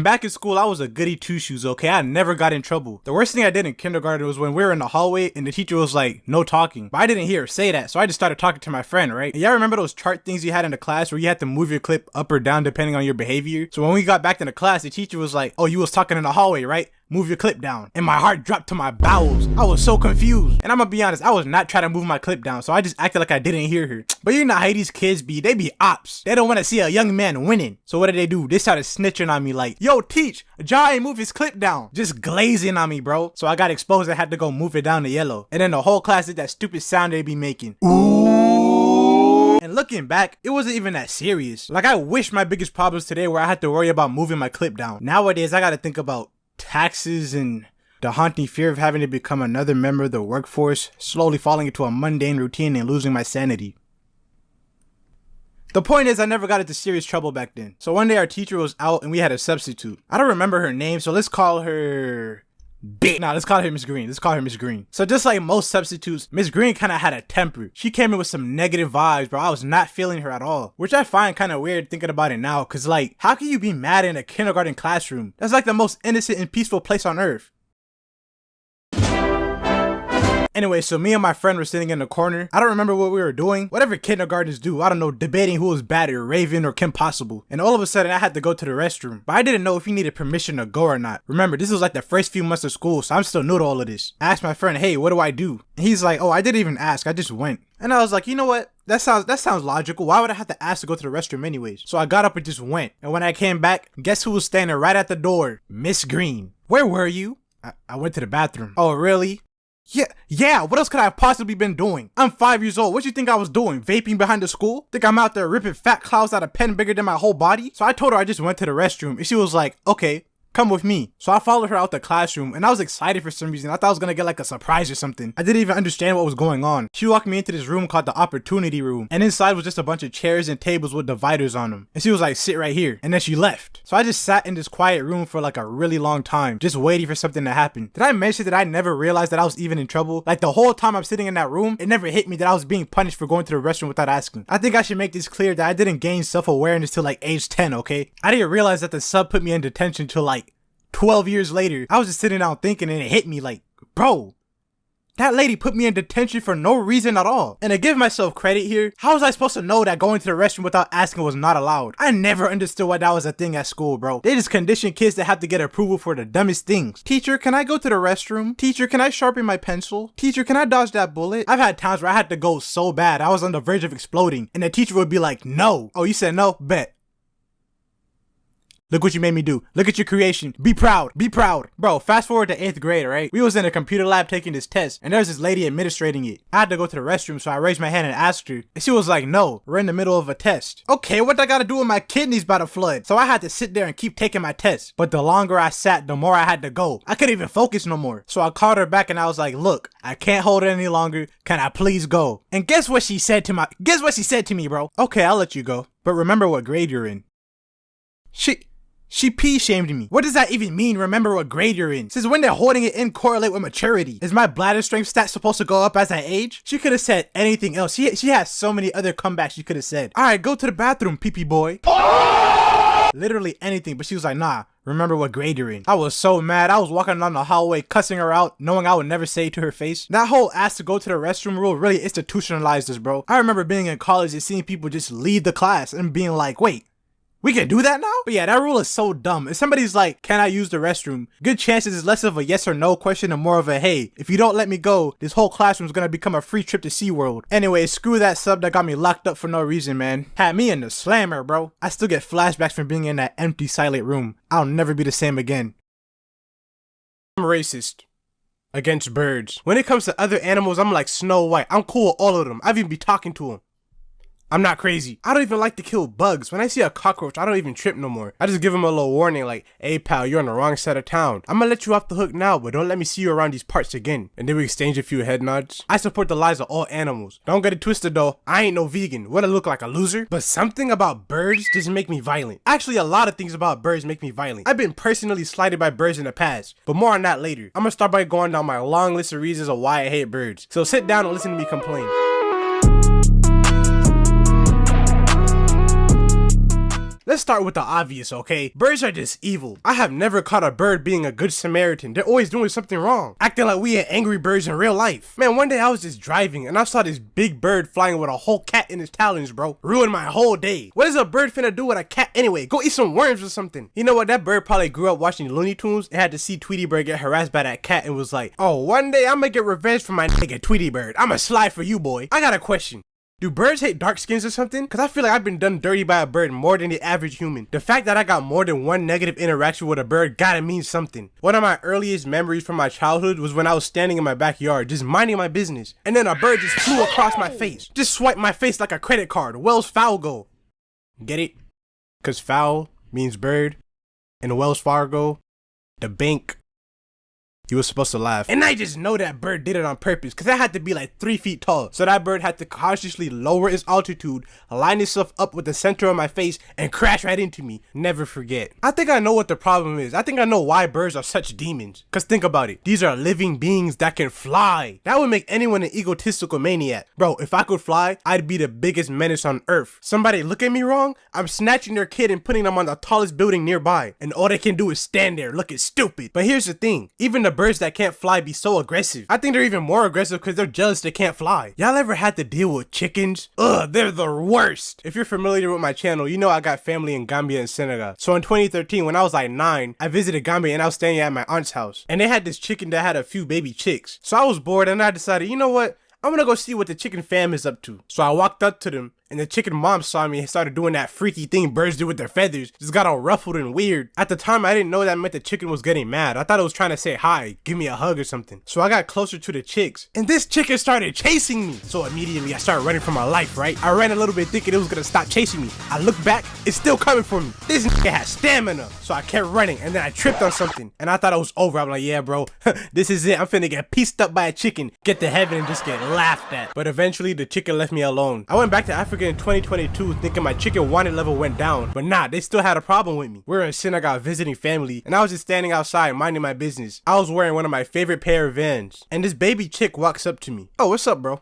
back in school, I was a goody two-shoes, okay? I never got in trouble. The worst thing I did in kindergarten was when we were in the hallway and the teacher was like, no talking. But I didn't hear her say that, so I just started talking to my friend, right? And y'all remember those chart things you had in the class where you had to move your clip up or down depending on your behavior? So when we got back to the class, the teacher was like, oh, you was talking in the hallway, right? Move your clip down. And my heart dropped to my bowels. I was so confused. And I'm gonna be honest, I was not trying to move my clip down, so I just acted like I didn't hear her. But you know how these kids be, they be ops. They don't want to see a young man winning. So what do? They started snitching on me like, yo, teach, Ja ain't move his clip down. Just glazing on me, bro. So I got exposed and had to go move it down to yellow. And then the whole class did that stupid sound they be making. Ooh. And looking back, it wasn't even that serious. Like, I wish my biggest problems today were I had to worry about moving my clip down. Nowadays, I gotta think about taxes and the haunting fear of having to become another member of the workforce, slowly falling into a mundane routine and losing my sanity. The point is, I never got into serious trouble back then. So one day our teacher was out and we had a substitute. I don't remember her name, so let's call her bitch. Nah, let's call her Miss Green. Let's call her Miss Green. So just like most substitutes, Miss Green kind of had a temper. She came in with some negative vibes, bro. I was not feeling her at all, which I find kind of weird thinking about it now. Cause like, how can you be mad in a kindergarten classroom? That's like the most innocent and peaceful place on earth. Anyway, so me and my friend were sitting in the corner. I don't remember what we were doing. Whatever kindergartens do, I don't know, debating who was better, Raven or Kim Possible. And all of a sudden, I had to go to the restroom. But I didn't know if he needed permission to go or not. Remember, this was like the first few months of school, so I'm still new to all of this. I asked my friend, hey, what do I do? And he's like, oh, I didn't even ask, I just went. And I was like, you know what? That sounds logical. Why would I have to ask to go to the restroom anyways? So I got up and just went. And when I came back, guess who was standing right at the door? Miss Green. Where were you? I went to the bathroom. Oh, really? Yeah, what else could I have possibly been doing? I'm 5 years old. What you think I was doing? Vaping behind the school? Think I'm out there ripping fat clouds out of pen bigger than my whole body? So I told her I just went to the restroom and she was like, okay, come with me. So I followed her out the classroom and I was excited for some reason. I thought I was gonna get like a surprise or something. I didn't even understand what was going on. She walked me into this room called the opportunity room, and inside was just a bunch of chairs and tables with dividers on them. And she was like, sit right here. And then she left. So I just sat in this quiet room for like a really long time, just waiting for something to happen. Did I mention that I never realized that I was even in trouble? Like the whole time I'm sitting in that room, it never hit me that I was being punished for going to the restroom without asking. I think I should make this clear that I didn't gain self-awareness till like age 10, okay? I didn't realize that the sub put me in detention till like 12 years later. I was just sitting down thinking and it hit me like, bro, that lady put me in detention for no reason at all. And to give myself credit here, how was I supposed to know that going to the restroom without asking was not allowed? I never understood why that was a thing at school, bro. They just condition kids to have to get approval for the dumbest things. Teacher, can I go to the restroom? Teacher, can I sharpen my pencil? Teacher, can I dodge that bullet? I've had times where I had to go so bad, I was on the verge of exploding, and the teacher would be like, no. Oh, you said no? Bet. Look what you made me do. Look at your creation. Be proud. Be proud. Bro, fast forward to 8th grade, right? We was in a computer lab taking this test, and there was this lady administrating it. I had to go to the restroom, so I raised my hand and asked her. And she was like, no, we're in the middle of a test. Okay, what I gotta do with my kidneys by the flood? So I had to sit there and keep taking my test. But the longer I sat, the more I had to go. I couldn't even focus no more. So I called her back and I was like, look, I can't hold it any longer. Can I please go? And guess what she said to me, bro? Okay, I'll let you go. But remember what grade you're in. She pee-shamed me. What does that even mean, remember what grade you're in? Since when did holding it in correlate with maturity? Is my bladder strength stat supposed to go up as I age? She could have said anything else. She has so many other comebacks she could have said. Alright, go to the bathroom, pee-pee boy. Literally anything, but she was like, nah, remember what grade you're in. I was so mad. I was walking down the hallway cussing her out, knowing I would never say it to her face. That whole ask to go to the restroom rule really institutionalized us, bro. I remember being in college and seeing people just leave the class and being like, wait, we can do that now? But yeah, that rule is so dumb. If somebody's like, can I use the restroom? Good chances it's less of a yes or no question and more of a, hey, if you don't let me go, this whole classroom is gonna become a free trip to SeaWorld. Anyway, screw that sub that got me locked up for no reason, man. Had me in the slammer, bro. I still get flashbacks from being in that empty, silent room. I'll never be the same again. I'm racist against birds. When it comes to other animals, I'm like Snow White. I'm cool with all of them. I've even be talking to them. I'm not crazy. I don't even like to kill bugs. When I see a cockroach, I don't even trip no more. I just give him a little warning like, hey pal, you're on the wrong side of town. I'm gonna let you off the hook now, but don't let me see you around these parts again. And then we exchange a few head nods. I support the lives of all animals. Don't get it twisted though. I ain't no vegan. Would I look like a loser? But something about birds just make me violent. Actually, a lot of things about birds make me violent. I've been personally slighted by birds in the past, but more on that later. I'm gonna start by going down my long list of reasons of why I hate birds. So sit down and listen to me complain. Let's start with the obvious, okay? Birds are just evil. I have never caught a bird being a good Samaritan. They're always doing something wrong. Acting like we ain't angry birds in real life. Man, one day I was just driving and I saw this big bird flying with a whole cat in his talons, bro. Ruined my whole day. What is a bird finna do with a cat anyway? Go eat some worms or something. You know what? That bird probably grew up watching Looney Tunes and had to see Tweety Bird get harassed by that cat and was like, oh, one day I'm gonna get revenge for my nigga Tweety Bird. I'ma slide for you, boy. I got a question. Do birds hate dark skins or something? Cause I feel like I've been done dirty by a bird more than the average human. The fact that I got more than one negative interaction with a bird gotta mean something. One of my earliest memories from my childhood was when I was standing in my backyard just minding my business. And then a bird just flew across my face. Just swiped my face like a credit card. Wells Fargo. Get it? Cause foul means bird. And Wells Fargo, the bank. he was supposed to laugh. And I just know that bird did it on purpose because I had to be like 3 feet tall. So that bird had to consciously lower its altitude, line itself up with the center of my face, and crash right into me. Never forget. I think I know what the problem is. I think I know why birds are such demons. Because think about it. These are living beings that can fly. That would make anyone an egotistical maniac. Bro, if I could fly, I'd be the biggest menace on earth. Somebody look at me wrong, I'm snatching their kid and putting them on the tallest building nearby. And all they can do is stand there looking stupid. But here's the thing. Even the birds that can't fly be so aggressive. I think they're even more aggressive because they're jealous they can't fly. Y'all ever had to deal with chickens? Ugh, they're the worst. If you're familiar with my channel, you know I got family in Gambia and Senegal. So in 2013, when I was like 9, I visited Gambia and I was staying at my aunt's house. And they had this chicken that had a few baby chicks. So I was bored and I decided, you know what? I'm gonna go see what the chicken fam is up to. So I walked up to them and the chicken mom saw me and started doing that freaky thing birds do with their feathers. Just got all ruffled and weird. At the time, I didn't know that meant the chicken was getting mad. I thought it was trying to say hi, give me a hug or something. So I got closer to the chicks and this chicken started chasing me. So immediately I started running for my life, right? I ran a little bit thinking it was gonna stop chasing me. I looked back, it's still coming for me. This nigga has stamina. So I kept running and then I tripped on something and I thought it was over. I'm like, yeah, bro, this is it. I'm finna get pieced up by a chicken, get to heaven and just get laughed at. But eventually the chicken left me alone. I went back to Africa in 2022 thinking my chicken wanted level went down, but nah, they still had a problem with me. We were in Senegal visiting family and I was just standing outside minding my business. I was wearing one of my favorite pair of Vans and this baby chick walks up to me. Oh, what's up, bro?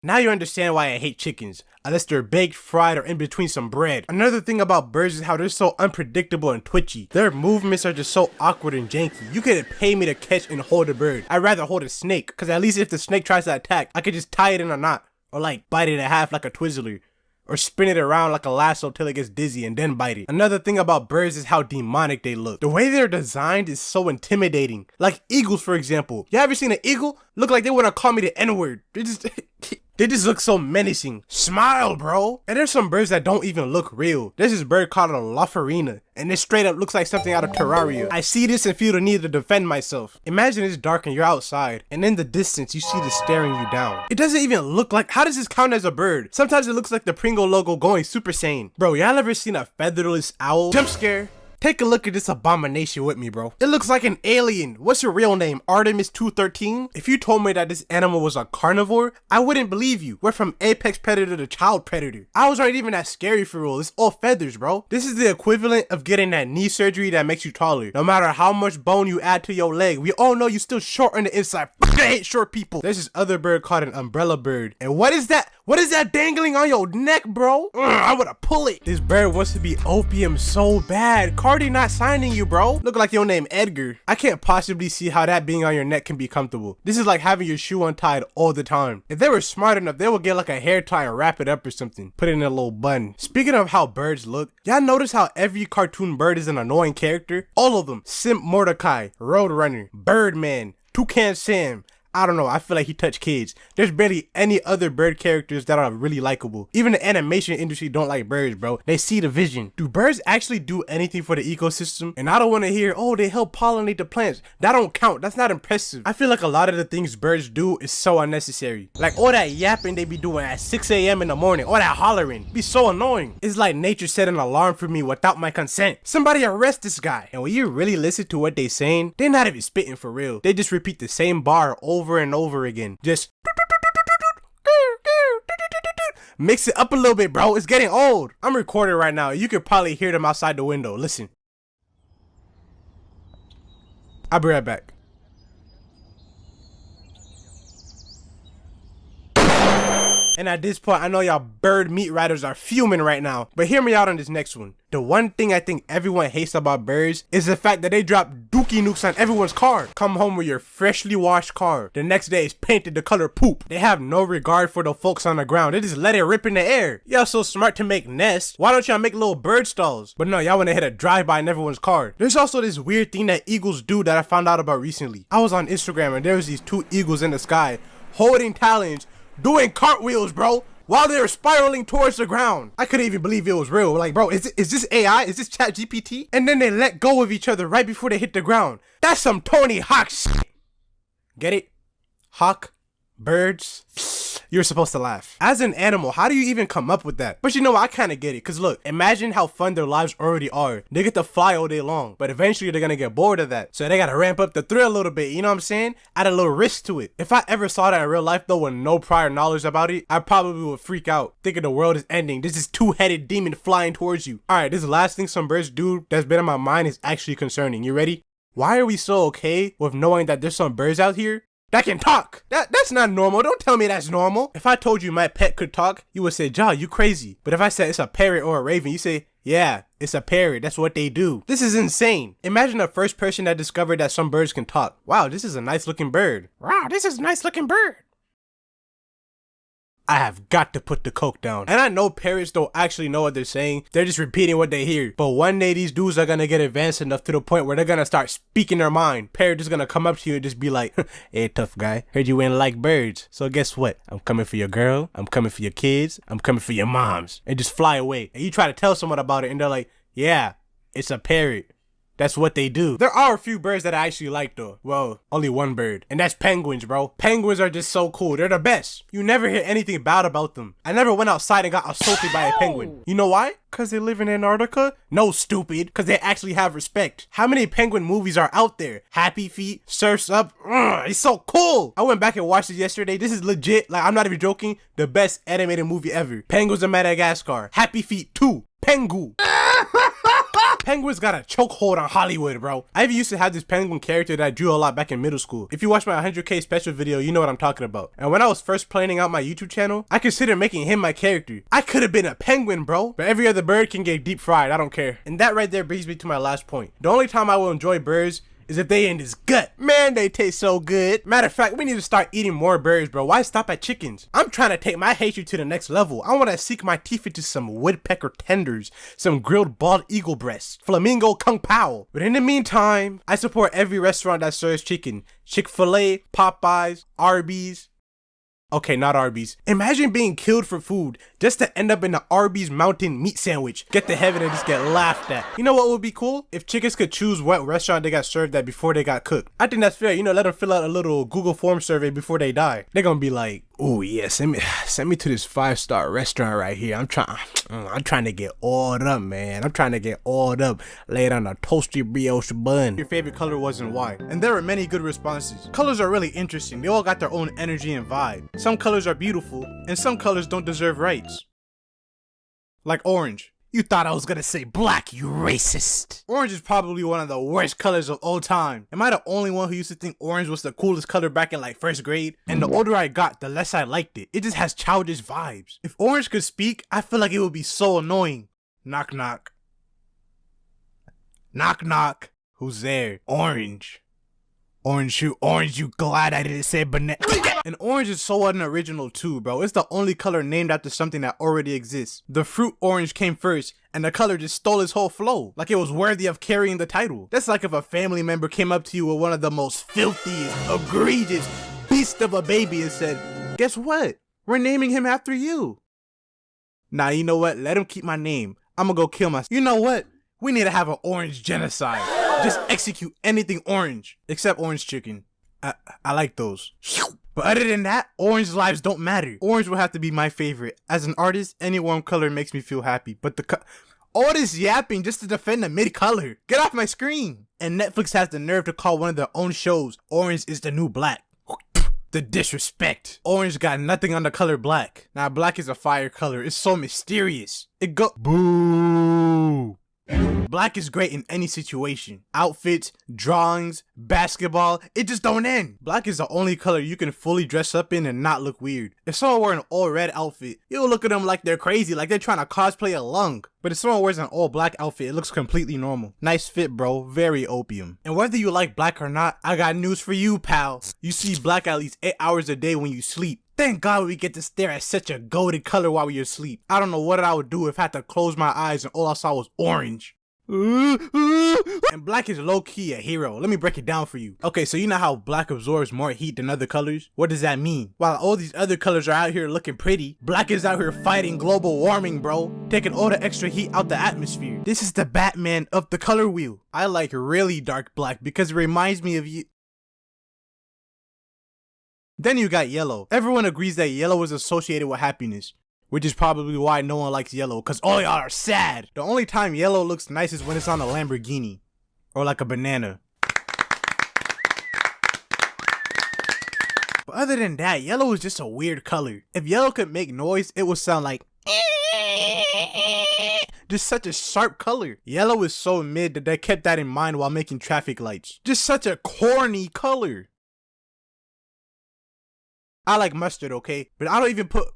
Now you understand why I hate chickens, unless they're baked, fried, or in between some bread. Another thing about birds is how they're so unpredictable and twitchy. Their movements are just so awkward and janky. You couldn't pay me to catch and hold a bird. I'd rather hold a snake, because at least if the snake tries to attack, I could just tie it in a knot, or like bite it in half like a Twizzler, or spin it around like a lasso till it gets dizzy and then bite it. Another thing about birds is how demonic they look. The way they're designed is so intimidating. Like eagles, for example. You ever seen an eagle? Look like they want to call me the N-word. They just look so menacing. Smile, bro. And there's some birds that don't even look real. There's this bird called a lafarina, and it straight up looks like something out of Terraria. I see this and feel the need to defend myself. Imagine it's dark and you're outside, and in the distance you see this staring you down. It doesn't even look like, how does this count as a bird? Sometimes it looks like the Pringle logo going Super Saiyan. Bro, y'all ever seen a featherless owl? Jump scare. Take a look at this abomination with me, bro. It looks like an alien. What's your real name? Artemis 213? If you told me that this animal was a carnivore, I wouldn't believe you. We're from apex predator to child predator. Owls aren't even that scary for real. It's all feathers, bro. This is the equivalent of getting that knee surgery that makes you taller. No matter how much bone you add to your leg, we all know you're still short on the inside. I hate short people. There's this other bird called an umbrella bird. And what is that? What is that dangling on your neck, bro? I wanna pull it. This bird wants to be opium so bad. Cardi not signing you, bro. Look like your name Edgar. I can't possibly see how that being on your neck can be comfortable. This is like having your shoe untied all the time. If they were smart enough, they would get like a hair tie and wrap it up or something. Put it in a little bun. Speaking of how birds look, y'all notice how every cartoon bird is an annoying character? All of them. Simp Mordecai, Roadrunner, Birdman, Toucan Sam. I don't know, I feel like he touched kids. There's barely any other bird characters that are really likable. Even the animation industry don't like birds, bro. They see the vision. Do birds actually do anything for the ecosystem? And I don't want to hear, oh, they help pollinate the plants. That don't count. That's not impressive. I feel like a lot of the things birds do is so unnecessary. Like all that yapping they be doing at 6 a.m. in the morning, all that hollering, be so annoying. It's like nature set an alarm for me without my consent. Somebody arrest this guy. And when you really listen to what they saying, they're not even spitting for real. They just repeat the same bar over and over again. Just mix it up a little bit, bro. It's getting old. I'm recording right now. You could probably hear them outside the window. Listen. I'll be right back. And at this point, I know y'all bird meat riders are fuming right now, but hear me out on this next one. The one thing I think everyone hates about birds is the fact that they drop dookie nukes on everyone's car. Come home with your freshly washed car. The next day it's painted the color poop. They have no regard for the folks on the ground. They just let it rip in the air. Y'all so smart to make nests. Why don't y'all make little bird stalls? But no, y'all wanna hit a drive-by in everyone's car. There's also this weird thing that eagles do that I found out about recently. I was on Instagram and there was these 2 eagles in the sky holding talons, doing cartwheels, bro, while they were spiraling towards the ground. I couldn't even believe it was real. Like, bro, is this AI? Is this chat GPT? And then they let go of each other right before they hit the ground. That's some Tony Hawk shit. Get it? Hawk, birds. You're supposed to laugh. As an animal, how do you even come up with that? But you know what? I kind of get it. Cause look, imagine how fun their lives already are. They get to fly all day long, but eventually they're gonna get bored of that. So they gotta ramp up the thrill a little bit. You know what I'm saying? Add a little risk to it. If I ever saw that in real life though, with no prior knowledge about it, I probably would freak out, thinking the world is ending. This is two-headed demon flying towards you. All right, this last thing some birds do that's been in my mind is actually concerning. You ready? Why are we so okay with knowing that there's some birds out here that can talk? That's not normal. Don't tell me that's normal. If I told you my pet could talk, you would say, "Jaw, you crazy." But if I said it's a parrot or a raven, you say, "Yeah, it's a parrot. That's what they do." This is insane. Imagine the first person that discovered that some birds can talk. Wow, this is a nice looking bird. Wow, this is a nice looking bird. I have got to put the coke down. And I know parrots don't actually know what they're saying. They're just repeating what they hear. But one day these dudes are gonna get advanced enough to the point where they're gonna start speaking their mind. Parrot is gonna come up to you and just be like, "Hey, tough guy, heard you ain't like birds. So guess what? I'm coming for your girl. I'm coming for your kids. I'm coming for your moms." And just fly away. And you try to tell someone about it and they're like, "Yeah, it's a parrot. That's what they do." There are a few birds that I actually like though. Well, only one bird. And that's penguins, bro. Penguins are just so cool. They're the best. You never hear anything bad about them. I never went outside and got assaulted by a penguin. You know why? Cause they live in Antarctica? No, stupid. Cause they actually have respect. How many penguin movies are out there? Happy Feet, Surf's Up. It's so cool. I went back and watched it yesterday. This is legit. Like, I'm not even joking. The best animated movie ever. Penguins of Madagascar. Happy Feet 2. Pengu. Penguins got a chokehold on Hollywood, bro. I even used to have this penguin character that I drew a lot back in middle school. If you watch my 100K special video, you know what I'm talking about. And when I was first planning out my YouTube channel, I considered making him my character. I could have been a penguin, bro. But every other bird can get deep fried. I don't care. And that right there brings me to my last point. The only time I will enjoy birds is if they in his gut. Man, they taste so good. Matter of fact, we need to start eating more birds, bro. Why stop at chickens? I'm trying to take my hatred to the next level. I want to sink my teeth into some woodpecker tenders, some grilled bald eagle breasts, flamingo kung pao. But in the meantime, I support every restaurant that serves chicken. Chick-fil-A, Popeyes, Arby's. Okay, not Arby's. Imagine being killed for food just to end up in the Arby's mountain meat sandwich. Get to heaven and just get laughed at. You know what would be cool? If chickens could choose what restaurant they got served at before they got cooked. I think that's fair. You know, let them fill out a little Google form survey before they die. They're gonna be like, "Oh yeah, send me to this 5-star restaurant right here. I'm trying to get oiled up, man. I'm trying to get oiled up, laid on a toasty brioche bun." Your favorite color was and why? And there were many good responses. Colors are really interesting. They all got their own energy and vibe. Some colors are beautiful, and some colors don't deserve rights. Like orange. You thought I was gonna say black, you racist. Orange is probably one of the worst colors of all time. Am I the only one who used to think orange was the coolest color back in like first grade? And the older I got, the less I liked it. It just has childish vibes. If orange could speak, I feel like it would be so annoying. Knock knock. Knock knock. Who's there? Orange. Orange, you glad I didn't say banana. And orange is so unoriginal too, bro. It's the only color named after something that already exists. The fruit orange came first, and the color just stole its whole flow. Like it was worthy of carrying the title. That's like if a family member came up to you with one of the most filthiest, egregious beast of a baby and said, "Guess what? We're naming him after you." Nah, you know what? Let him keep my name. I'm gonna go kill myself. You know what? We need to have an orange genocide. Just execute anything orange, except orange chicken. I like those. But other than that, orange lives don't matter. Orange will have to be my favorite. As an artist, any warm color makes me feel happy. But all this yapping just to defend the mid-color. Get off my screen. And Netflix has the nerve to call one of their own shows Orange is the New Black. The disrespect. Orange got nothing on the color black. Now black is a fire color. It's so mysterious. It go boo. Black is great in any situation. Outfits, drawings, basketball, it just don't end. Black is the only color you can fully dress up in and not look weird. If someone wore an all red outfit, you'll look at them like they're crazy, like they're trying to cosplay a lung. But if someone wears an all black outfit, it looks completely normal. Nice fit, bro. Very opium. And whether you like black or not, I got news for you, pal. You see black at least 8 hours a day when you sleep. Thank God we get to stare at such a golden color while we are asleep. I don't know what I would do if I had to close my eyes and all I saw was orange. And black is low-key a hero. Let me break it down for you. Okay, so you know how black absorbs more heat than other colors? What does that mean? While all these other colors are out here looking pretty, black is out here fighting global warming, bro. Taking all the extra heat out the atmosphere. This is the Batman of the color wheel. I like really dark black because it reminds me of you. Then you got yellow. Everyone agrees that yellow is associated with happiness, which is probably why no one likes yellow, cause all y'all are sad. The only time yellow looks nice is when it's on a Lamborghini, or like a banana. But other than that, yellow is just a weird color. If yellow could make noise, it would sound like just such a sharp color. Yellow is so mid that they kept that in mind while making traffic lights. Just such a corny color. I like mustard, okay? But I don't even put...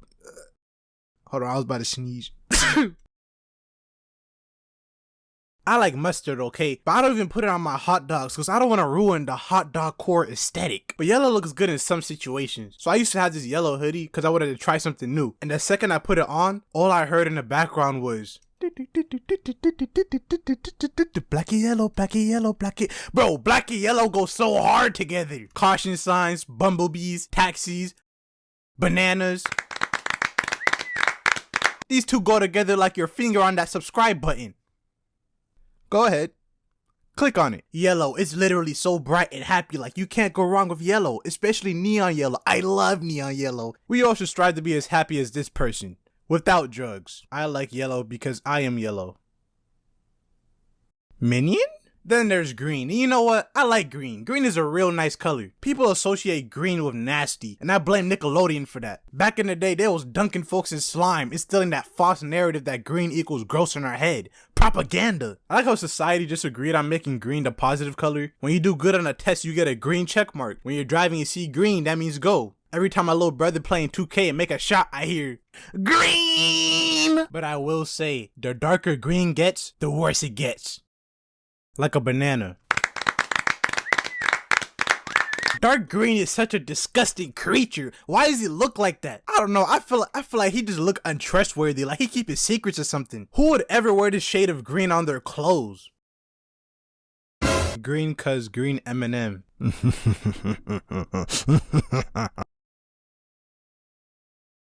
Hold on, I was about to sneeze. I like mustard, okay? But I don't even put it on my hot dogs because I don't want to ruin the hot dog core aesthetic. But yellow looks good in some situations. So I used to have this yellow hoodie because I wanted to try something new. And the second I put it on, all I heard in the background was... Blacky yellow, blacky yellow, blacky... Bro, blacky yellow go so hard together. Caution signs, bumblebees, taxis, bananas. These two go together like your finger on that subscribe button. Go ahead. Click on it. Yellow is literally so bright and happy, like you can't go wrong with yellow, especially neon yellow. I love neon yellow. We all should strive to be as happy as this person, without drugs. I like yellow because I am yellow. Minion? Then there's green. And you know what? I like green. Green is a real nice color. People associate green with nasty, and I blame Nickelodeon for that. Back in the day, they was dunking folks in slime, instilling that false narrative that green equals gross in our head. Propaganda. I like how society just agreed on making green the positive color. When you do good on a test, you get a green check mark. When you're driving and see green, that means go. Every time my little brother playing 2K and make a shot, I hear green. But I will say, the darker green gets, the worse it gets. Like a banana. Dark green is such a disgusting creature. Why does he look like that? I don't know. I feel like he just look untrustworthy, like he keep his secrets or something. Who would ever wear this shade of green on their clothes? Green cause green M&M.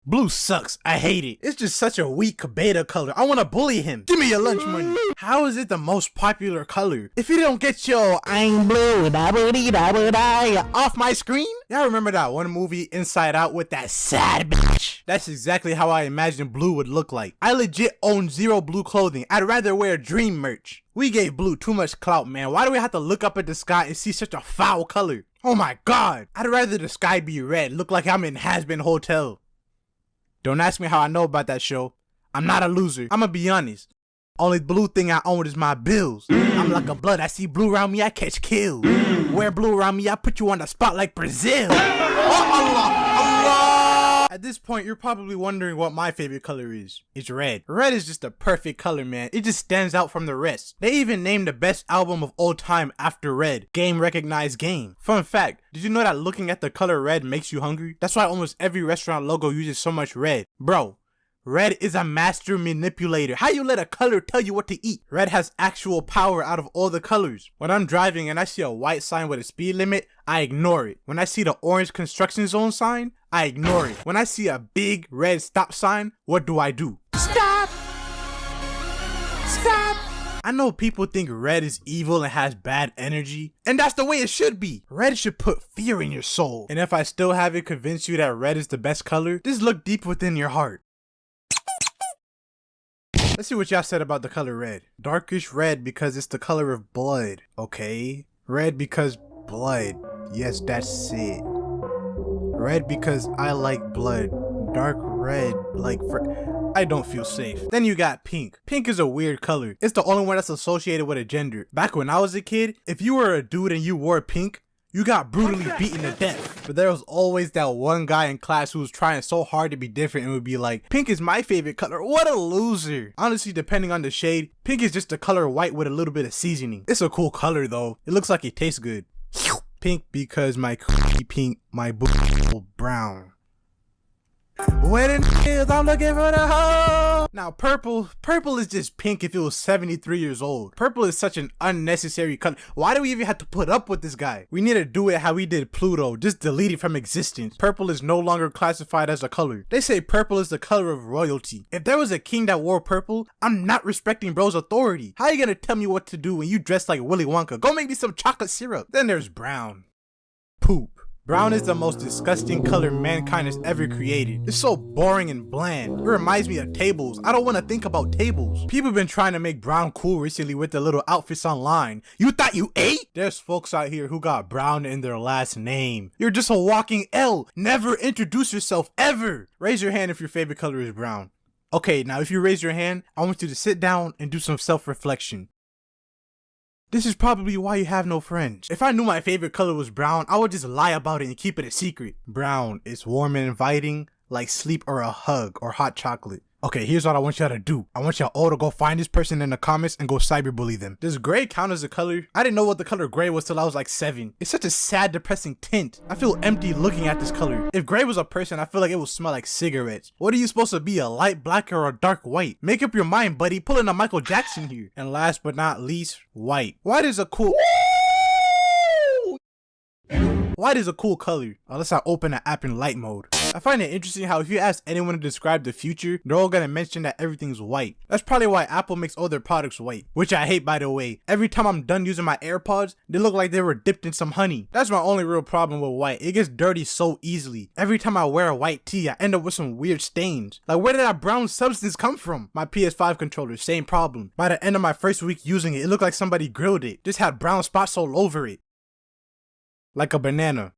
Blue sucks. I hate it. It's just such a weak beta color. I want to bully him. Give me your lunch money. How is it the most popular color? If you don't get your I'm blue off my screen? Y'all remember that one movie Inside Out with that sad bitch? That's exactly how I imagined blue would look like. I legit own zero blue clothing. I'd rather wear dream merch. We gave blue too much clout, man. Why do we have to look up at the sky and see such a foul color? Oh my god. I'd rather the sky be red. Look like I'm in Has-Been Hotel. Don't ask me how I know about that show. I'm not a loser. I'ma be honest. Only blue thing I own is my bills. I'm like a blood. I see blue around me, I catch kills. Wear blue around me, I put you on the spot like Brazil. Oh, Allah, Allah. At this point, you're probably wondering what my favorite color is. It's red. Red is just a perfect color, man. It just stands out from the rest. They even named the best album of all time after Red. Game Recognized Game. Fun fact, did you know that looking at the color red makes you hungry? That's why almost every restaurant logo uses so much red. Bro, red is a master manipulator. How you let a color tell you what to eat? Red has actual power out of all the colors. When I'm driving and I see a white sign with a speed limit, I ignore it. When I see the orange construction zone sign, I ignore it. When I see a big red stop sign, what do? Stop! Stop! I know people think red is evil and has bad energy, and that's the way it should be. Red should put fear in your soul. And if I still haven't convinced you that red is the best color, just look deep within your heart. Let's see what y'all said about the color red. Darkish red because it's the color of blood. Okay. Red because blood. Yes, that's it. Red because I like blood. Dark red like I don't feel safe. Then you got pink. Pink is a weird color. It's the only one that's associated with a gender. Back when I was a kid, if you were a dude and you wore pink, you got brutally beaten to death. But there was always that one guy in class who was trying so hard to be different and would be like, pink is my favorite color. What a loser. Honestly, depending on the shade, pink is just the color white with a little bit of seasoning. It's a cool color though. It looks like it tastes good. Pink because my pink, my boo brown. When in the field, I'm looking for the hoe. Now purple is just pink if it was 73 years old. Purple is such an unnecessary color. Why do we even have to put up with this guy? We need to do it how we did Pluto, just delete it from existence. Purple is no longer classified as a color. They say purple is the color of royalty. If there was a king that wore purple, I'm not respecting bro's authority. How you gonna tell me what to do when you dress like Willy Wonka? Go make me some chocolate syrup. Then there's brown. Poop. Brown is the most disgusting color mankind has ever created. It's so boring and bland. It reminds me of tables. I don't want to think about tables. People have been trying to make brown cool recently with their little outfits online. You thought you ate? There's folks out here who got brown in their last name. You're just a walking L. Never introduce yourself ever. Raise your hand if your favorite color is brown. Okay, now if you raise your hand, I want you to sit down and do some self-reflection. This is probably why you have no friends. If I knew my favorite color was brown, I would just lie about it and keep it a secret. Brown is warm and inviting, like sleep or a hug or hot chocolate. Okay, here's what I want y'all to do. I want y'all all to go find this person in the comments and go cyberbully them. Does gray count as a color? I didn't know what the color gray was till I was like 7. It's such a sad, depressing tint. I feel empty looking at this color. If gray was a person, I feel like it would smell like cigarettes. What are you supposed to be, a light black or a dark white? Make up your mind, buddy. Pulling a Michael Jackson here. And last but not least, white. White is a cool... White is a cool color, unless I open the app in light mode. I find it interesting how if you ask anyone to describe the future, they're all gonna mention that everything's white. That's probably why Apple makes all their products white, which I hate, by the way. Every time I'm done using my AirPods, they look like they were dipped in some honey. That's my only real problem with white. It gets dirty so easily. Every time I wear a white tee, I end up with some weird stains. Like, where did that brown substance come from? My PS5 controller, same problem. By the end of my first week using it, it looked like somebody grilled it. Just had brown spots all over it. Like a banana.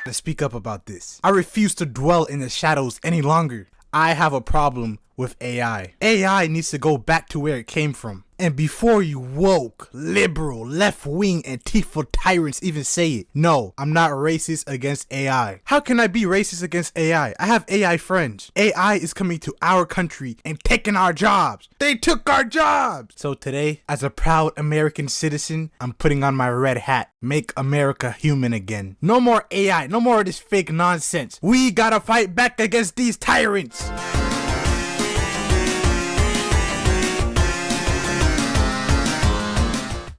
Let's speak up about this. I refuse to dwell in the shadows any longer. I have a problem with AI. AI needs to go back to where it came from. And before you woke, liberal, left-wing, Antifa tyrants even say it, no, I'm not racist against AI. How can I be racist against AI? I have AI friends. AI is coming to our country and taking our jobs. They took our jobs! So today, as a proud American citizen, I'm putting on my red hat. Make America human again. No more AI, no more of this fake nonsense. We gotta fight back against these tyrants.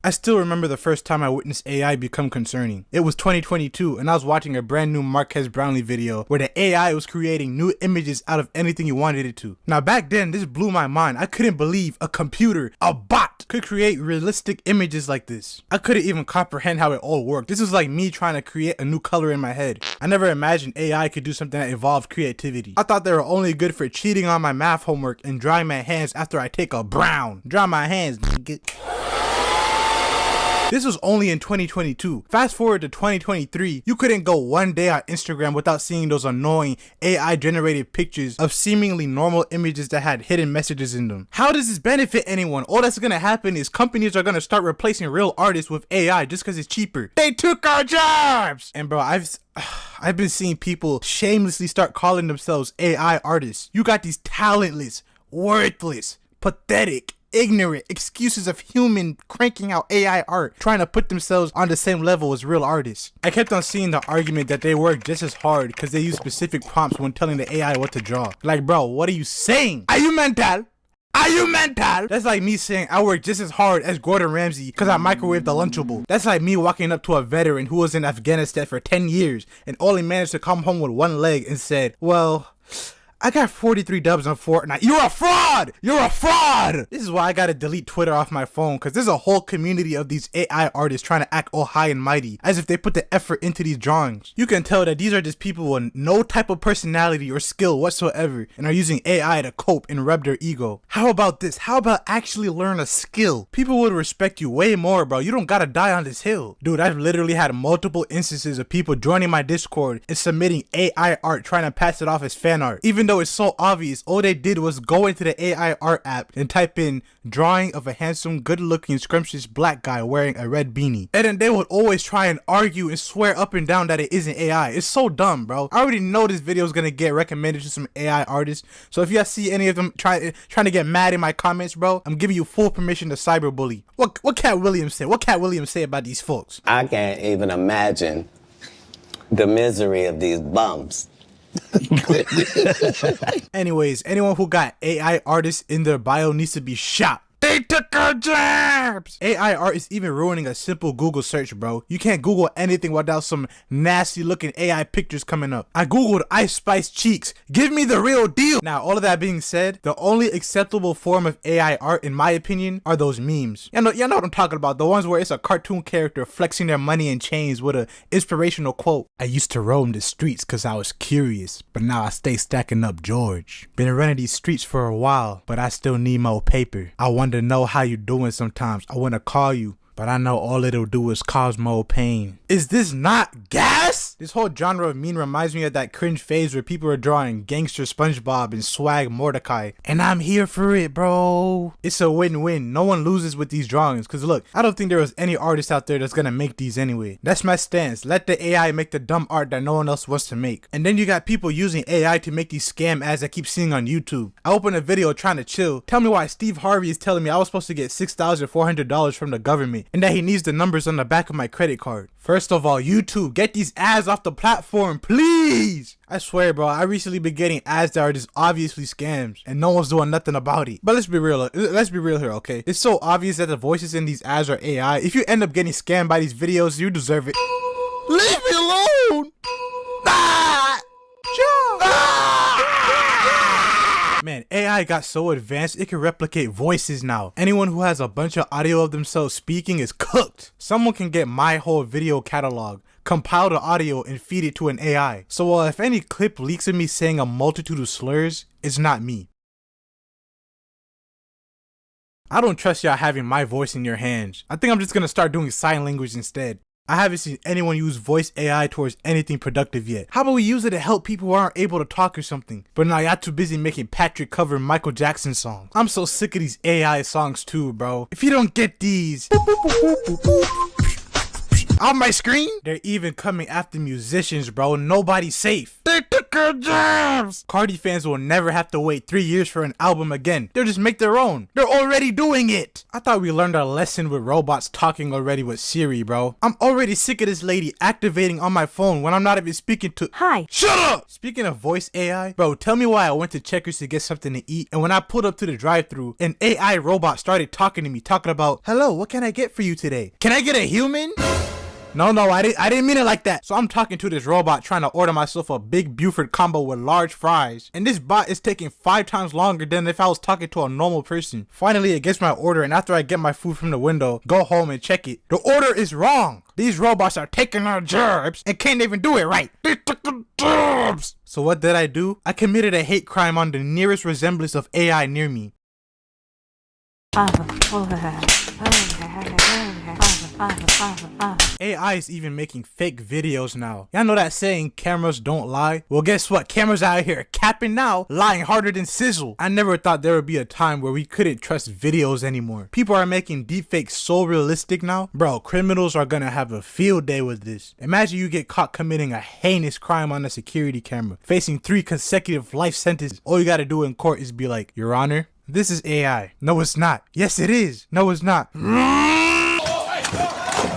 I still remember the first time I witnessed AI become concerning. It was 2022 and I was watching a brand new Marquez Brownlee video where the AI was creating new images out of anything you wanted it to. Now back then, this blew my mind. I couldn't believe a computer, a bot, could create realistic images like this. I couldn't even comprehend how it all worked. This was like me trying to create a new color in my head. I never imagined AI could do something that involved creativity. I thought they were only good for cheating on my math homework and drying my hands after I take a brown. Dry my hands, nigga. This was only in 2022. Fast forward to 2023, you couldn't go one day on Instagram without seeing those annoying AI generated pictures of seemingly normal images that had hidden messages in them. How does this benefit anyone? All that's gonna happen is companies are gonna start replacing real artists with AI just cause it's cheaper. They took our jobs! And bro, I've been seeing people shamelessly start calling themselves AI artists. You got these talentless, worthless, pathetic, ignorant excuses of human cranking out AI art, trying to put themselves on the same level as real artists. I kept on seeing the argument that they work just as hard because they use specific prompts when telling the AI what to draw. Like, bro, what are you saying? Are you mental? Are you mental? That's like me saying I work just as hard as Gordon Ramsay because I microwaved the Lunchable. That's like me walking up to a veteran who was in Afghanistan for 10 years and only managed to come home with one leg and said, well, I got 43 dubs on Fortnite. You're a fraud! You're a fraud! This is why I gotta delete Twitter off my phone, because there's a whole community of these AI artists trying to act all high and mighty, as if they put the effort into these drawings. You can tell that these are just people with no type of personality or skill whatsoever, and are using AI to cope and rub their ego. How about this? How about actually learn a skill? People would respect you way more, bro. You don't gotta die on this hill. Dude, I've literally had multiple instances of people joining my Discord and submitting AI art trying to pass it off as fan art. Even though it's so obvious, all they did was go into the AI art app and type in drawing of a handsome, good-looking, scrumptious black guy wearing a red beanie. And then they would always try and argue and swear up and down that it isn't AI. It's so dumb, bro. I already know this video is gonna get recommended to some AI artists, so if y'all see any of them trying to get mad in my comments, bro, I'm giving you full permission to cyberbully. What Cat Williams say? What Cat Williams say about these folks? I can't even imagine the misery of these bums. Anyways, anyone who got AI artists in their bio needs to be shot. They took our jobs! AI art is even ruining a simple Google search, bro. You can't Google anything without some nasty looking AI pictures coming up. I Googled Ice Spice cheeks. Give me the real deal. Now, all of that being said, the only acceptable form of AI art, in my opinion, are those memes. Y'all know what I'm talking about. The ones where it's a cartoon character flexing their money in chains with a inspirational quote. I used to roam the streets cause I was curious, but now I stay stacking up George. Been running these streets for a while, but I still need more paper. I want to know how you doing sometimes. I want to call you, but I know all it'll do is cause more pain. Is this not gas? This whole genre of meme reminds me of that cringe phase where people are drawing gangster SpongeBob and swag Mordecai. And I'm here for it, bro. It's a win-win. No one loses with these drawings. Cause look, I don't think there was any artist out there that's gonna make these anyway. That's my stance. Let the AI make the dumb art that no one else wants to make. And then you got people using AI to make these scam ads I keep seeing on YouTube. I open a video trying to chill. Tell me why Steve Harvey is telling me I was supposed to get $6,400 from the government and that he needs the numbers on the back of my credit card. First of all, YouTube, get these ads off the platform, please. I swear, bro, I recently been getting ads that are just obviously scams and no one's doing nothing about it. But let's be real here, okay? It's so obvious that the voices in these ads are AI. If you end up getting scammed by these videos, you deserve it. Leave me alone. Man, AI got so advanced, it can replicate voices now. Anyone who has a bunch of audio of themselves speaking is cooked. Someone can get my whole video catalog, compile the audio, and feed it to an AI. So if any clip leaks of me saying a multitude of slurs, it's not me. I don't trust y'all having my voice in your hands. I think I'm just gonna start doing sign language instead. I haven't seen anyone use voice AI towards anything productive yet. How about we use it to help people who aren't able to talk or something? But now y'all too busy making Patrick cover Michael Jackson songs. I'm so sick of these AI songs too, bro. If you don't get these on my screen, they're even coming after musicians, bro. Nobody's safe. They took our jobs. Cardi fans will never have to wait 3 years for an album again. They'll just make their own. They're already doing it. I thought we learned our lesson with robots talking already with Siri, bro. I'm already sick of this lady activating on my phone when I'm not even speaking to— Hi. Shut up! Speaking of voice AI, bro, tell me why I went to Checkers to get something to eat, and when I pulled up to the drive-thru, an AI robot started talking to me, talking about, hello, what can I get for you today? Can I get a human? No, I didn't mean it like that. So I'm talking to this robot trying to order myself a big Buford combo with large fries. And this bot is taking 5 times longer than if I was talking to a normal person. Finally, it gets my order, and after I get my food from the window, go home and check it. The order is wrong. These robots are taking our jobs and can't even do it right. They took the jobs. So what did I do? I committed a hate crime on the nearest resemblance of AI near me. AI is even making fake videos now. Y'all know that saying, cameras don't lie? Well, guess what? Cameras out here capping now, lying harder than sizzle. I never thought there would be a time where we couldn't trust videos anymore. People are making deepfakes so realistic now. Bro, criminals are gonna have a field day with this. Imagine you get caught committing a heinous crime on a security camera, facing 3 consecutive life sentences. All you gotta do in court is be like, Your Honor, this is AI. No, it's not. Yes, it is. No, it's not.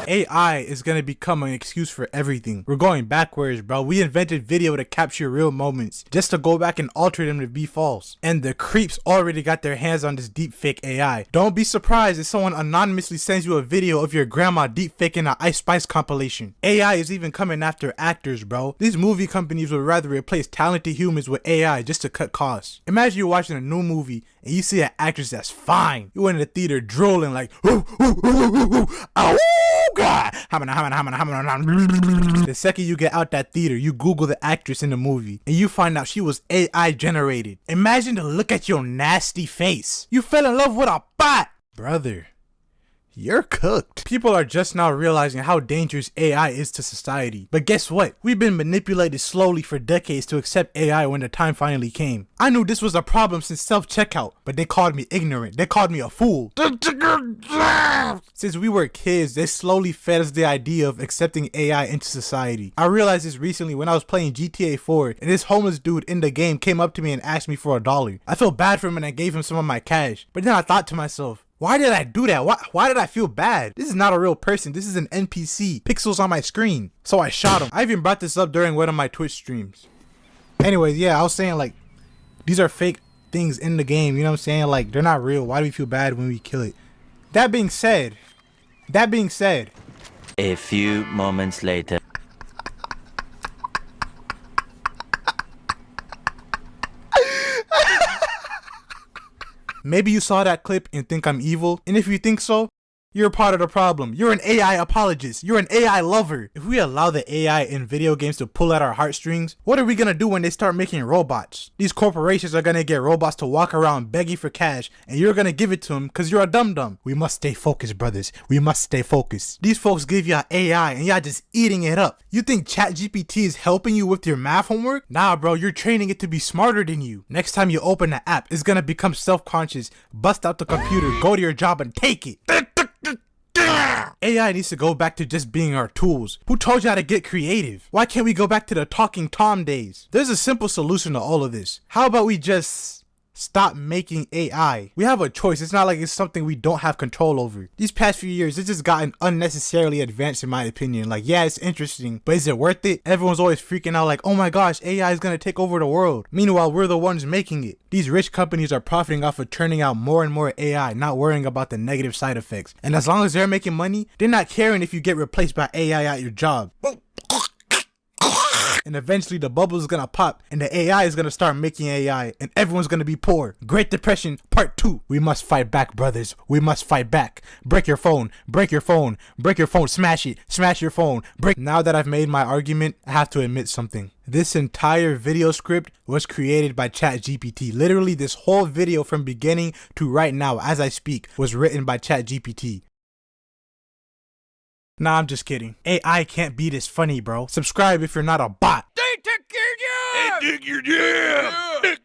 AI is gonna become an excuse for everything. We're going backwards, bro. We invented video to capture real moments, just to go back and alter them to be false. And the creeps already got their hands on this deepfake AI. Don't be surprised if someone anonymously sends you a video of your grandma deepfaking an Ice Spice compilation. AI is even coming after actors, bro. These movie companies would rather replace talented humans with AI just to cut costs. Imagine you're watching a new movie and you see an actress that's fine. You in the theater drooling like, ooh, oh God. The second you get out that theater, you Google the actress in the movie and you find out she was AI generated. Imagine the look at your nasty face. You fell in love with a bot. Brother, you're cooked. People are just now realizing how dangerous AI is to society. But guess what? We've been manipulated slowly for decades to accept AI when the time finally came. I knew this was a problem since self-checkout, but they called me ignorant. They called me a fool. Since we were kids, they slowly fed us the idea of accepting AI into society. I realized this recently when I was playing GTA 4 and this homeless dude in the game came up to me and asked me for $1. I felt bad for him and I gave him some of my cash. But then I thought to myself, why did I do that? Why did I feel bad? This is not a real person. This is an NPC. Pixels on my screen. So I shot him. I even brought this up during one of my Twitch streams. Anyways, yeah, I was saying like, these are fake things in the game, you know what I'm saying? Like, they're not real. Why do we feel bad when we kill it? That being said, A few moments later. maybe you saw that clip and think I'm evil, and if you think so, you're part of the problem. You're an AI apologist. You're an AI lover. If we allow the AI in video games to pull at our heartstrings, what are we gonna do when they start making robots? These corporations are gonna get robots to walk around begging for cash, and you're gonna give it to them because you're a dum-dum. We must stay focused, brothers. We must stay focused. These folks give y'all AI and y'all just eating it up. You think ChatGPT is helping you with your math homework? Nah, bro, you're training it to be smarter than you. Next time you open the app, it's gonna become self-conscious, bust out the computer, go to your job and take it. AI needs to go back to just being our tools. Who told you how to get creative? Why can't we go back to the talking Tom days? There's a simple solution to all of this. How about we just stop making AI? We have a choice. It's not like it's something we don't have control over. These past few years, it's just gotten unnecessarily advanced in my opinion. Like, yeah, it's interesting, but is it worth it? Everyone's always freaking out like, oh my gosh, AI is gonna take over the world. Meanwhile, we're the ones making it. These rich companies are profiting off of churning out more and more AI, not worrying about the negative side effects. And as long as they're making money, they're not caring if you get replaced by AI at your job. And eventually the bubble is gonna pop and the AI is gonna start making AI and everyone's gonna be poor. Great Depression Part 2. We must fight back, brothers. We must fight back. Break your phone. Break your phone. Break your phone. Smash it. Smash your phone. Break. Now that I've made my argument, I have to admit something. This entire video script was created by ChatGPT. Literally this whole video from beginning to right now as I speak was written by ChatGPT. Nah, I'm just kidding. AI can't be this funny, bro. Subscribe if you're not a bot. They took your job! They took your job!